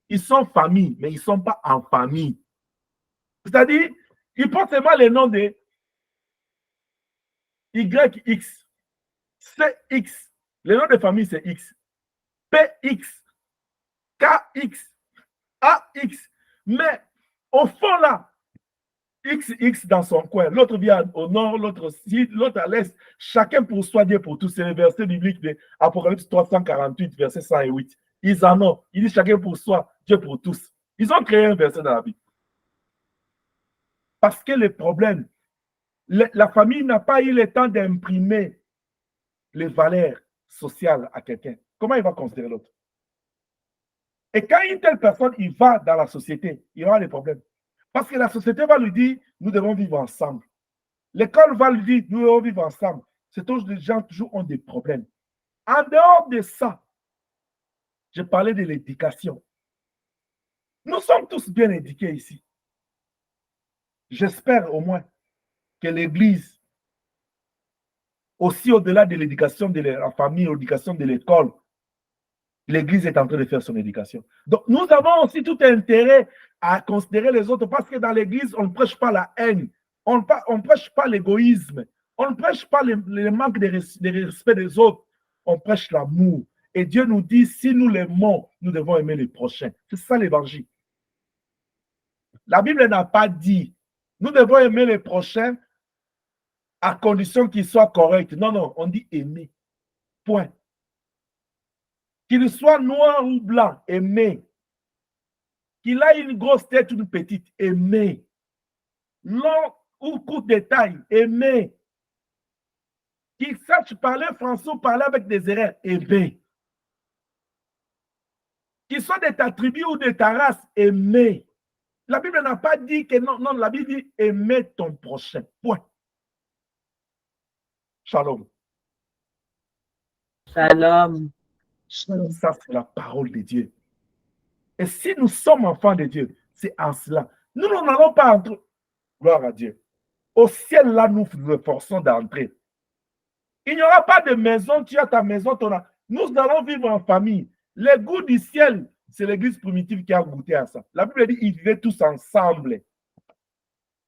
Ils sont famille, mais ils ne sont pas en famille. C'est-à-dire, ils portent seulement les noms de YX, CX. Le nom de famille, c'est X. PX, KX, AX. Mais au fond, là, XX dans son coin, l'autre vient au nord, l'autre au sud, l'autre à l'est. Chacun pour soi, Dieu pour tous. C'est le verset biblique de Apocalypse 348, verset 108. Ils en ont. Il dit chacun pour soi, Dieu pour tous. Ils ont créé un verset dans la Bible. Parce que le problème, la famille n'a pas eu le temps d'imprimer les valeurs sociales à quelqu'un, comment il va considérer l'autre? Et quand une telle personne, il va dans la société, il y aura des problèmes. Parce que la société va lui dire, nous devons vivre ensemble. L'école va lui dire, nous devons vivre ensemble. C'est toujours les gens toujours ont des problèmes. En dehors de ça, je parlais de l'éducation. Nous sommes tous bien éduqués ici. J'espère au moins que l'Église, aussi au-delà de l'éducation de la famille, l'éducation de l'école, l'Église est en train de faire son éducation. Donc, nous avons aussi tout intérêt à considérer les autres parce que dans l'Église, on ne prêche pas la haine, on ne prêche pas l'égoïsme, on ne prêche pas le manque de respect des autres, on prêche l'amour. Et Dieu nous dit, si nous l'aimons, nous devons aimer les prochains. C'est ça l'évangile. La Bible n'a pas dit, nous devons aimer les prochains à condition qu'ils soient corrects. Non, non, on dit aimer. Point. Qu'il soit noir ou blanc, aimer. Qu'il ait une grosse tête ou une petite, aimer. Long ou court de taille, aimer. Qu'il sache parler français ou parler avec des erreurs, aimer. Qu'il soit de ta tribu ou de ta race, aimer. La Bible n'a pas dit que non, non, la Bible dit aimer ton prochain. Point. Shalom. Shalom. Ça, c'est la parole de Dieu. Et si nous sommes enfants de Dieu, c'est en cela. Nous n'allons pas entrer. Gloire à Dieu. Au ciel, là, nous nous efforçons d'entrer. Il n'y aura pas de maison, tu as ta maison, nous allons vivre en famille. Le goût du ciel, c'est l'église primitive qui a goûté à ça. La Bible dit qu'ils vivaient tous ensemble.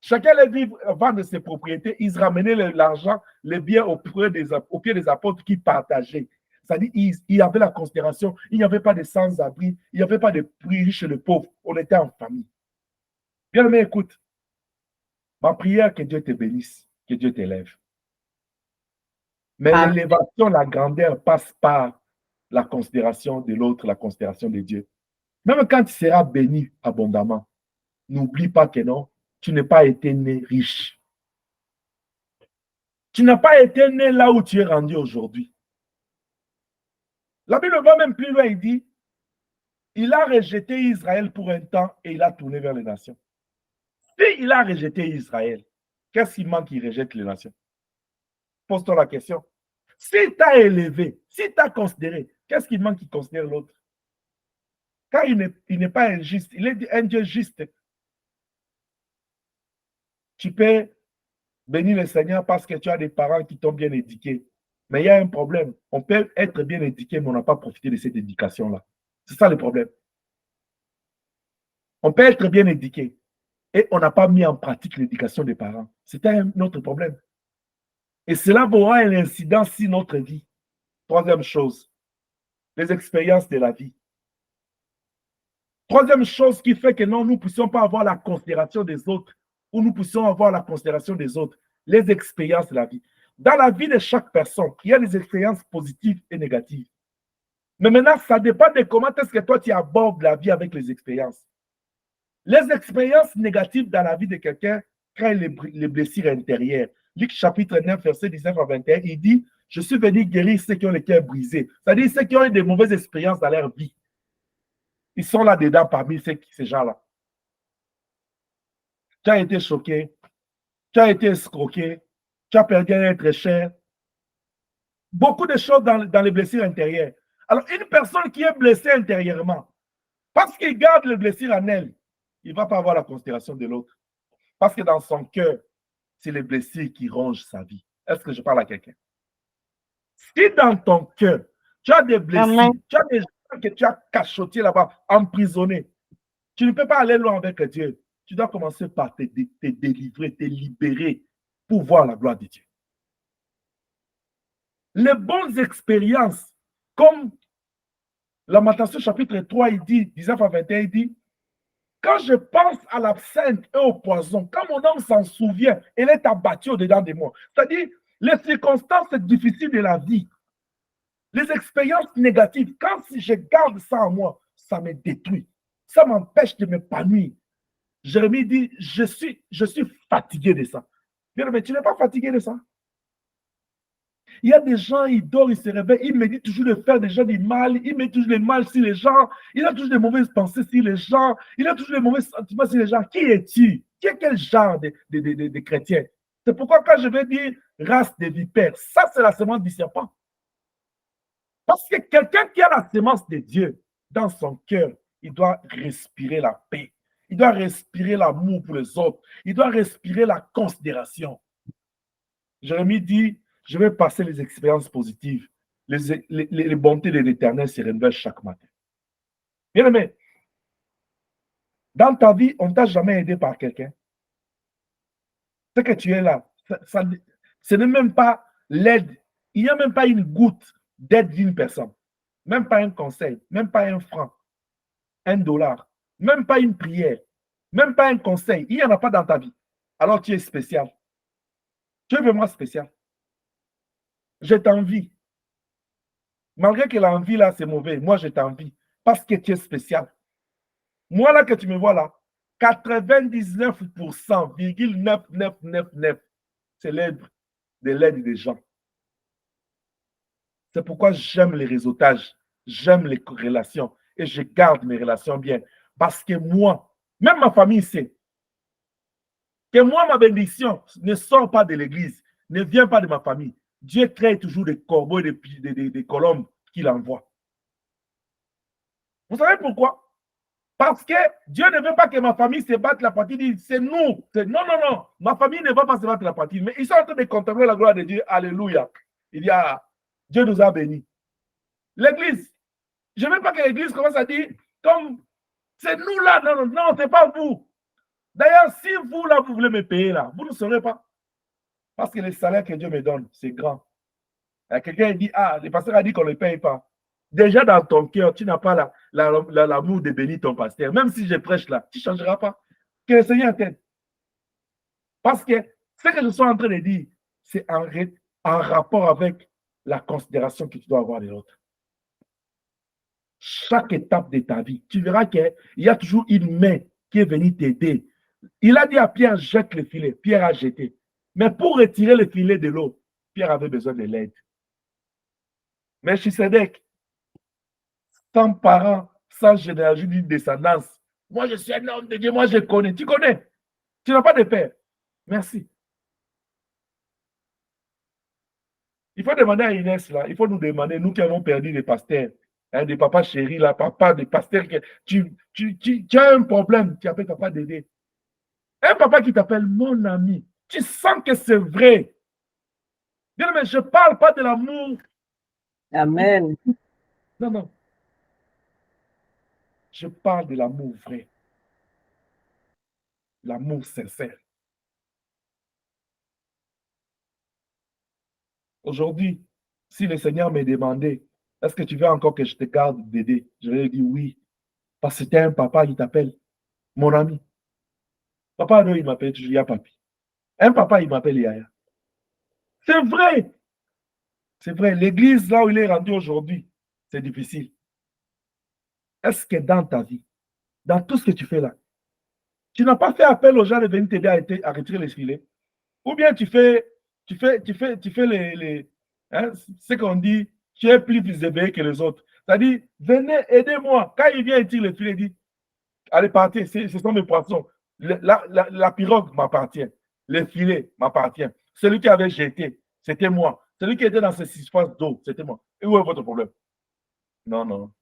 Chacun les vendre ses propriétés, ils ramenaient l'argent, les biens au pied des apôtres qui partageaient. C'est-à-dire il y avait la considération, il n'y avait pas de sans-abri, il n'y avait pas de plus riches et de pauvres. On était en famille. Bien aimé, écoute. Ma prière, que Dieu te bénisse, que Dieu t'élève. Mais l'élévation, la grandeur passe par la considération de l'autre, la considération de Dieu. Même quand tu seras béni abondamment, n'oublie pas que non, tu n'es pas été né riche. Tu n'as pas été né là où tu es rendu aujourd'hui. La Bible va même plus loin, il dit, il a rejeté Israël pour un temps et il a tourné vers les nations. Si il a rejeté Israël, qu'est-ce qui manque qu'il rejette les nations? Pose-toi la question. Si tu as élevé, si tu as considéré, qu'est-ce qui manque qu'il considère l'autre? Car il n'est pas injuste, il est un Dieu juste. Tu peux bénir le Seigneur parce que tu as des parents qui t'ont bien éduqué. Mais il y a un problème. On peut être bien éduqué, mais on n'a pas profité de cette éducation-là. C'est ça le problème. On peut être bien éduqué et on n'a pas mis en pratique l'éducation des parents. C'est un autre problème. Et cela aura un incident sur notre vie. Troisième chose, les expériences de la vie. Troisième chose qui fait que non, nous ne puissions pas avoir la considération des autres, ou nous puissions avoir la considération des autres, les expériences de la vie. Dans la vie de chaque personne, il y a des expériences positives et négatives. Mais maintenant, ça dépend de comment est-ce que toi, tu abordes la vie avec les expériences. Les expériences négatives dans la vie de quelqu'un créent les blessures intérieures. Luc chapitre 9, verset 19 à 21, il dit, je suis venu guérir ceux qui ont le cœur brisé. C'est-à-dire ceux qui ont eu de mauvaises expériences dans leur vie. Ils sont là-dedans parmi ces gens-là. Tu as été choqué, tu as été escroqué, tu as perdu un être cher. Beaucoup de choses dans les blessures intérieures. Alors, une personne qui est blessée intérieurement, parce qu'il garde les blessures en elle, il ne va pas avoir la considération de l'autre. Parce que dans son cœur, c'est les blessures qui rongent sa vie. Est-ce que je parle à quelqu'un? Si dans ton cœur, tu as des blessures, tu as des gens que tu as cachotés là-bas, emprisonnés, tu ne peux pas aller loin avec Dieu. Tu dois commencer par te délivrer, te libérer pour voir la gloire de Dieu. Les bonnes expériences, comme Lamentation chapitre 3, il dit, 19 à 21, il dit, quand je pense à l'absinthe et au poison, quand mon âme s'en souvient, elle est abattue au-dedans de moi. C'est-à-dire, les circonstances difficiles de la vie, les expériences négatives, quand je garde ça en moi, ça me détruit. Ça m'empêche de m'épanouir. Jérémie dit, je suis fatigué de ça. Bien, mais tu n'es pas fatigué de ça. Il y a des gens, ils dorment, ils se réveillent, ils méditent toujours de faire des gens du mal, ils mettent toujours le mal sur les gens, il a toujours des mauvaises pensées sur les gens, il a toujours des mauvais sentiments sur les gens. Qui es-tu? Qui est quel genre de chrétien? C'est pourquoi quand je vais dire race de vipères, ça c'est la semence du serpent. Parce que quelqu'un qui a la semence de Dieu dans son cœur, il doit respirer la paix. Il doit respirer l'amour pour les autres. Il doit respirer la considération. Jérémie dit, je vais passer les expériences positives. Les bontés de l'Éternel se renouvellent chaque matin. Bien aimé, dans ta vie, on ne t'a jamais aidé par quelqu'un. C'est que tu es là. Ce n'est même pas l'aide. Il n'y a même pas une goutte d'aide d'une personne. Même pas un conseil, même pas un franc, $1, même pas une prière, même pas un conseil. Il n'y en a pas dans ta vie. Alors tu es spécial. Tu es vraiment spécial. Je t'envie. Malgré que l'envie là, c'est mauvais, moi je t'envie parce que tu es spécial. Moi là que tu me vois là, 99,9999, c'est l'aide des gens. C'est pourquoi j'aime les réseautages, j'aime les relations et je garde mes relations bien. Parce que moi, même ma famille sait que moi, ma bénédiction ne sort pas de l'église, ne vient pas de ma famille. Dieu crée toujours des corbeaux et des colombes qu'il envoie. Vous savez pourquoi? Parce que Dieu ne veut pas que ma famille se batte la partie. C'est nous. Non, non, non. Ma famille ne va pas se battre la partie. Mais ils sont en train de contempler la gloire de Dieu. Alléluia. Il y a Dieu nous a bénis. L'église. Je ne veux pas que l'église commence à dire comme c'est nous là. Non, non, non, ce n'est pas vous. D'ailleurs, si vous là, vous voulez me payer là, vous ne saurez pas. Parce que le salaire que Dieu me donne, c'est grand. Quelqu'un dit, ah, le pasteur a dit qu'on ne le paye pas. Déjà dans ton cœur, tu n'as pas l'amour de bénir ton pasteur. Même si je prêche là, tu ne changeras pas. Que le Seigneur t'aide. Parce que ce que je suis en train de dire, c'est en rapport avec la considération que tu dois avoir de l'autre. Chaque étape de ta vie, tu verras qu'il y a toujours une main qui est venue t'aider. Il a dit à Pierre, jette le filet. Pierre a jeté. Mais pour retirer le filet de l'eau, Pierre avait besoin de l'aide. Mais Chisédek, sans parents, sans généalogie d'une descendance, moi je suis un homme de Dieu, moi je connais. Tu connais? Tu n'as pas de père. Merci. Il faut demander à Inès, là, il faut nous demander, nous qui avons perdu des pasteurs, hein, des papas chéris, là, papa, des pasteurs, tu as un problème, tu appelles papa Dédé. Un papa qui t'appelle mon ami, tu sens que c'est vrai. Bien, mais je ne parle pas de l'amour. Amen. Non, non. Je parle de l'amour vrai. L'amour sincère. Aujourd'hui, si le Seigneur me demandait, est-ce que tu veux encore que je te garde Dédé? Je lui ai dit oui. Parce que c'était un papa qui t'appelle mon ami. Papa, non, il m'appelle toujours Yaya Papi. Un papa, il m'appelle Yaya. C'est vrai. C'est vrai. L'église, là où il est rendu aujourd'hui, c'est difficile. Est-ce que dans ta vie, dans tout ce que tu fais là, tu n'as pas fait appel aux gens de venir t'aider à retirer les filets? Ou bien tu fais hein, ce qu'on dit, tu es plus éveillé que les autres. C'est-à-dire, venez, aidez-moi. Quand il vient et tire les filets, il dit, allez, partez, ce sont mes poissons. La pirogue m'appartient. Le filet m'appartient. Celui qui avait jeté, c'était moi. Celui qui était dans ce surface d'eau, c'était moi. Et où est votre problème? Non, non.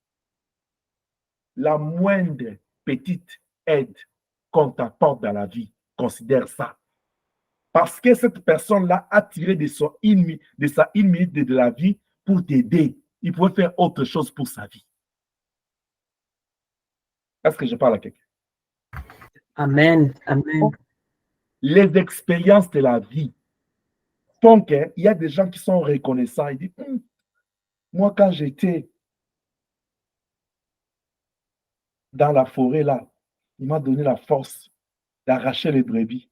La moindre petite aide qu'on t'apporte dans la vie, considère ça. Parce que cette personne-là a tiré de sa 1 minute de la vie pour t'aider. Il pouvait faire autre chose pour sa vie. Est-ce que je parle à quelqu'un? Amen. Amen. Les expériences de la vie font qu'il y a des gens qui sont reconnaissants. Ils disent, moi, quand j'étais dans la forêt, là, il m'a donné la force d'arracher les brebis.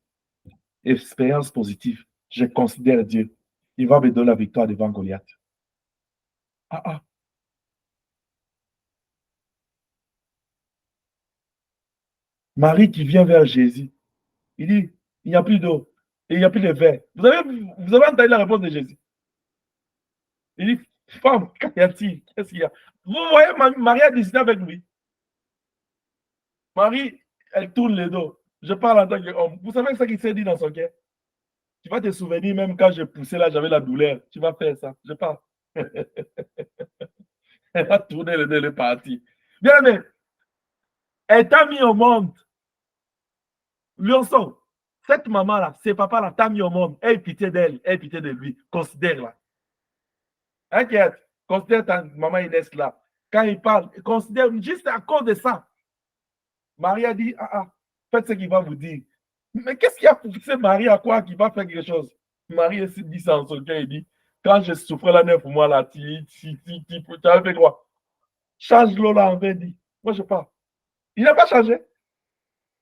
Expérience positive. Je considère Dieu. Il va me donner la victoire devant Goliath. Ah, ah. Marie qui vient vers Jésus. Il dit, il n'y a plus d'eau et il n'y a plus de verre. Vous avez entendu la réponse de Jésus? Il dit, femme, qu'y-a-t-il? Qu'est-ce qu'il y a? Vous voyez, Marie a décidé avec lui. Marie, elle tourne les dos. Je parle en tant qu'homme. Vous savez ce qu'il s'est dit dans son cœur? Tu vas te souvenir, même quand je poussais là, j'avais la douleur. Tu vas faire ça. Je parle. Elle a tourné le dos, elle est partie. Bien aimé, elle t'a mis au monde. Lionceau, cette maman-là, ce papa-là, t'a mis au monde. Aie pitié d'elle, aie pitié de lui. Considère-la. Inquiète. Considère ta maman Inès là. Quand il parle, considère juste à cause de ça. Marie a dit, faites ce qu'il va vous dire. Mais qu'est-ce qui a poussé Marie à quoi qu'il va faire quelque chose? Marie dit ça en son cœur, il dit, quand je souffrais la neuf pour moi là, tu as fait quoi? Change l'eau là en vin, dit. Moi je parle. Il n'a pas changé.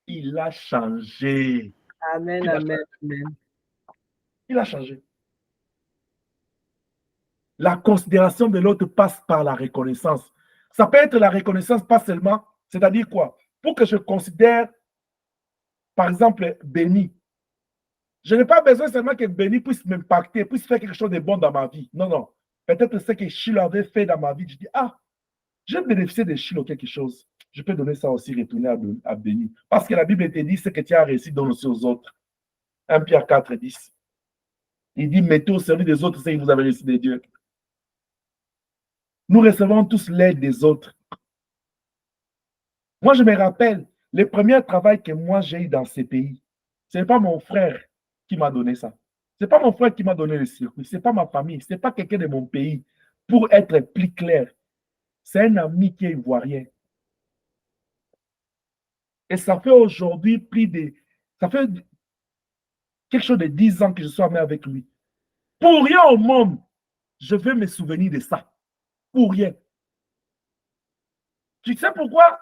Il a changé. Amen, amen, amen. Il a changé. La considération de l'autre passe par la reconnaissance. Ça peut être la reconnaissance, pas seulement, c'est-à-dire quoi? Pour que je considère, par exemple, Béni. Je n'ai pas besoin seulement que Béni puisse m'impacter, puisse faire quelque chose de bon dans ma vie. Non, non. Peut-être ce que Chilo avait fait dans ma vie, je dis, j'ai bénéficié de Chilo quelque chose. Je peux donner ça aussi, retourner à Béni. Parce que la Bible te dit, ce que tu as réussi, donne aussi aux autres. 1 Pierre 4, 10. Il dit, mettez au service des autres ce que vous avez reçu de Dieu. Nous recevons tous l'aide des autres. Moi, je me rappelle, le premier travail que moi j'ai eu dans ces pays, ce n'est pas mon frère qui m'a donné ça. Ce n'est pas mon frère qui m'a donné le circuit. Ce n'est pas ma famille. Ce n'est pas quelqu'un de mon pays. Pour être plus clair, c'est un ami qui est ivoirien. Et ça fait aujourd'hui ça fait quelque chose de 10 ans que je suis ami avec lui. Pour rien au monde, je vais me souvenir de ça. Pour rien. Tu sais pourquoi?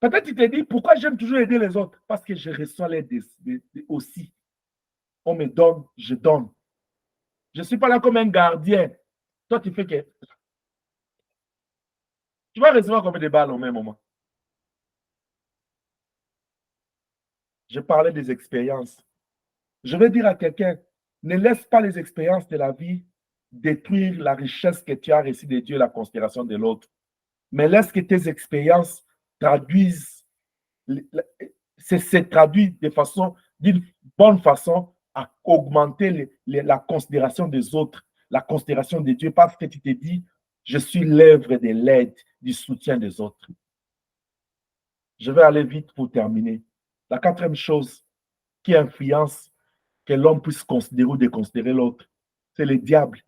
Peut-être tu te dis pourquoi j'aime toujours aider les autres. Parce que je reçois l'aide aussi. On me donne, je donne. Je ne suis pas là comme un gardien. Toi, tu fais que. Tu vas recevoir combien de balles au même moment? Je parlais des expériences. Je vais dire à quelqu'un, ne laisse pas les expériences de la vie détruire la richesse que tu as reçue de Dieu, la considération de l'autre. Mais laisse que tes expériences traduisent, se traduisent d'une bonne façon à augmenter la considération des autres, la considération de Dieu, parce que tu te dis, je suis l'œuvre de l'aide, du soutien des autres. Je vais aller vite pour terminer. La quatrième chose qui influence que l'homme puisse considérer ou déconsidérer l'autre, c'est le diable.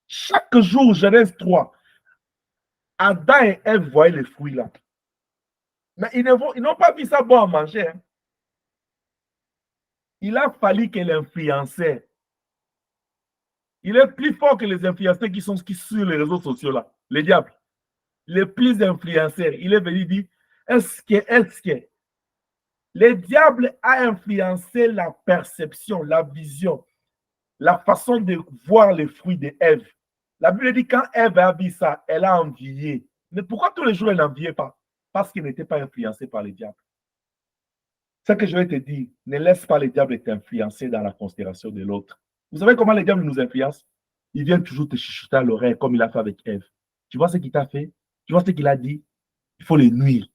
Chaque jour, Genèse 3, Adam et Ève voyaient les fruits là. Mais ils n'ont pas vu ça bon à manger. Hein. Il a fallu qu'elle influençait. Il est plus fort que les influenceurs qui sont sur les réseaux sociaux là. Le diable. Les plus influenceurs. Il est venu dire, est-ce que. Le diable a influencé la perception, la vision, la façon de voir les fruits d'Ève. La Bible dit quand Ève a vu ça, elle a envié. Mais pourquoi tous les jours elle n'enviait pas? Parce qu'elle n'était pas influencée par le diable. Ce que je vais te dire, ne laisse pas le diable t'influencer dans la considération de l'autre. Vous savez comment le diable nous influence? Il vient toujours te chuchoter à l'oreille comme il a fait avec Ève. Tu vois ce qu'il t'a fait? Tu vois ce qu'il a dit? Il faut le nuire.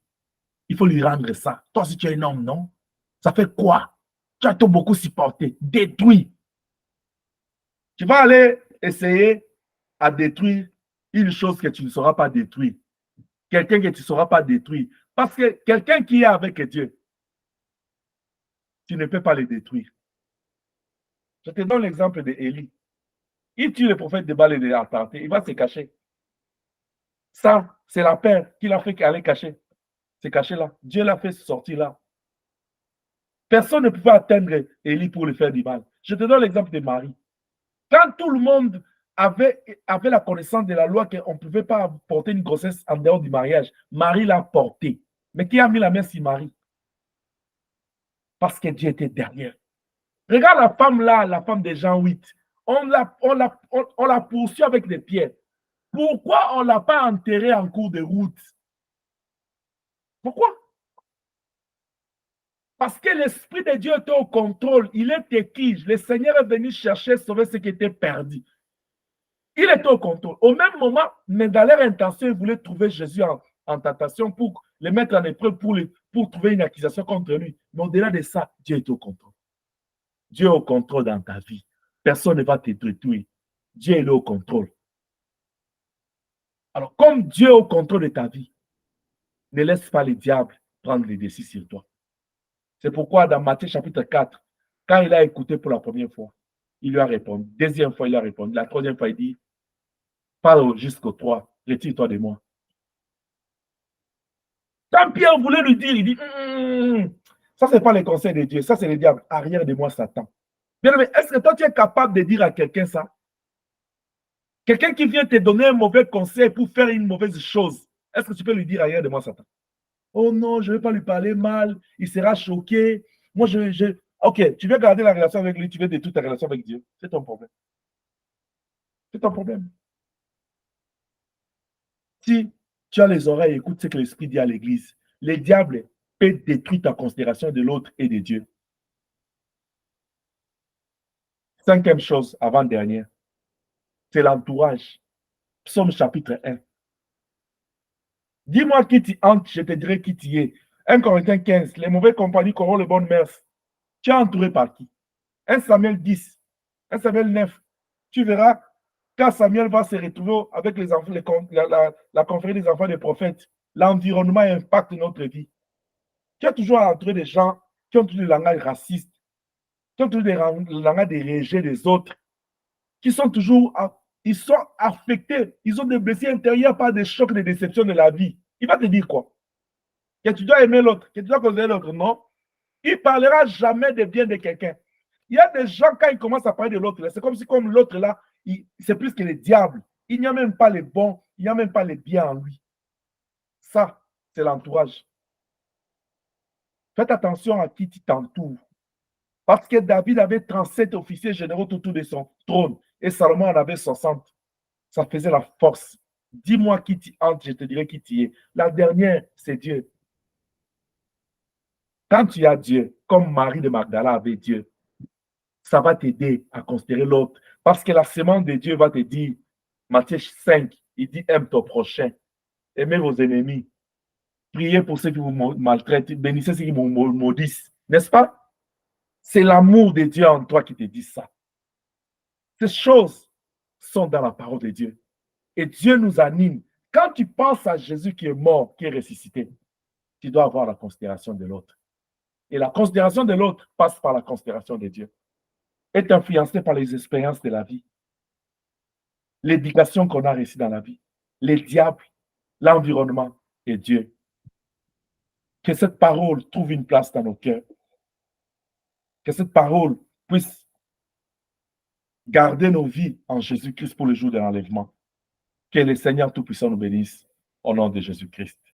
Il faut lui rendre ça. Toi, si tu es un homme, non? Ça fait quoi? Tu as tout beaucoup supporté, détruit. Tu vas aller essayer à détruire une chose que tu ne sauras pas détruire. Quelqu'un que tu ne sauras pas détruire. Parce que quelqu'un qui est avec Dieu, tu ne peux pas le détruire. Je te donne l'exemple d'Élie. Il tue le prophète de Baal et de Astarté, il va se cacher. Ça, c'est la peur qui l'a fait aller cacher. Se cacher là. Dieu l'a fait sortir là. Personne ne pouvait atteindre Élie pour lui faire du mal. Je te donne l'exemple de Marie. Quand tout le monde avait la connaissance de la loi qu'on ne pouvait pas porter une grossesse en dehors du mariage, Marie l'a portée. Mais qui a mis la main sur Marie? Parce que Dieu était derrière. Regarde la femme là, la femme de Jean 8. On la poursuit avec des pierres. Pourquoi on ne l'a pas enterrée en cours de route? Pourquoi? Parce que l'Esprit de Dieu était au contrôle. Il est écrit. Le Seigneur est venu chercher, sauver ce qui était perdu. Il était au contrôle. Au même moment, mais dans leur intention, ils voulaient trouver Jésus en tentation pour le mettre en épreuve, pour trouver une accusation contre lui. Mais au-delà de ça, Dieu est au contrôle. Dieu est au contrôle dans ta vie. Personne ne va te détruire. Dieu est au contrôle. Alors, comme Dieu est au contrôle de ta vie, ne laisse pas le diable prendre les décisions sur toi. C'est pourquoi dans Matthieu chapitre 4, quand il a écouté pour la première fois, il lui a répondu. Deuxième fois, il a répondu. La troisième fois, il dit, parle jusqu'au 3, retire-toi de moi. Quand Pierre voulait lui dire, il dit, ça, ce n'est pas le conseil de Dieu, ça, c'est le diable. Arrière de moi, Satan. Bien, mais est-ce que toi, tu es capable de dire à quelqu'un ça? Quelqu'un qui vient te donner un mauvais conseil pour faire une mauvaise chose, est-ce que tu peux lui dire arrière de moi, Satan? Oh non, je ne vais pas lui parler mal, il sera choqué. Moi, Ok, tu veux garder la relation avec lui, tu veux détruire ta relation avec Dieu. C'est ton problème. C'est ton problème. Si tu as les oreilles, écoute ce que l'Esprit dit à l'Église. Le diable peut détruire ta considération de l'autre et de Dieu. Cinquième chose, avant-dernière, c'est l'entourage. Psaume chapitre 1. Dis-moi qui t'y entre, je te dirai qui t'y est. 1 Corinthiens 15, les mauvaises compagnies corrompent les bonnes mœurs. Tu es entouré par qui? 1 Samuel 10, 1 Samuel 9. Tu verras, quand Samuel va se retrouver avec les enfants, la confrérie des enfants des prophètes, l'environnement impacte notre vie. Tu es toujours entouré des gens qui ont toujours le langage raciste, qui ont toujours le langage des rejet des autres, qui sont toujours, ils sont affectés, ils ont des blessés intérieurs par des chocs, des déceptions de la vie. Il va te dire quoi? Que tu dois aimer l'autre, que tu dois considérer l'autre, non? Il ne parlera jamais de bien de quelqu'un. Il y a des gens, quand ils commencent à parler de l'autre, c'est comme si comme l'autre là, c'est plus que le diable. Il n'y a même pas les bons, il n'y a même pas les biens en lui. Ça, c'est l'entourage. Faites attention à qui tu t'entoures. Parce que David avait 37 officiers généraux autour de son trône et Salomon en avait 60. Ça faisait la force. Dis-moi qui tu entres, je te dirai qui tu es. La dernière, c'est Dieu. Quand tu as Dieu, comme Marie de Magdala avait Dieu, ça va t'aider à considérer l'autre. Parce que la semence de Dieu va te dire, Matthieu 5, il dit, aime ton prochain, aimez vos ennemis, priez pour ceux qui vous maltraitent, bénissez ceux qui vous maudissent. N'est-ce pas? C'est l'amour de Dieu en toi qui te dit ça. Ces choses sont dans la parole de Dieu. Et Dieu nous anime. Quand tu penses à Jésus qui est mort, qui est ressuscité, tu dois avoir la considération de l'autre. Et la considération de l'autre passe par la considération de Dieu. Est influencé par les expériences de la vie, l'éducation qu'on a reçue dans la vie, les diables, l'environnement et Dieu. Que cette parole trouve une place dans nos cœurs. Que cette parole puisse garder nos vies en Jésus-Christ pour le jour de l'enlèvement. Que le Seigneur Tout-Puissant nous bénisse au nom de Jésus-Christ.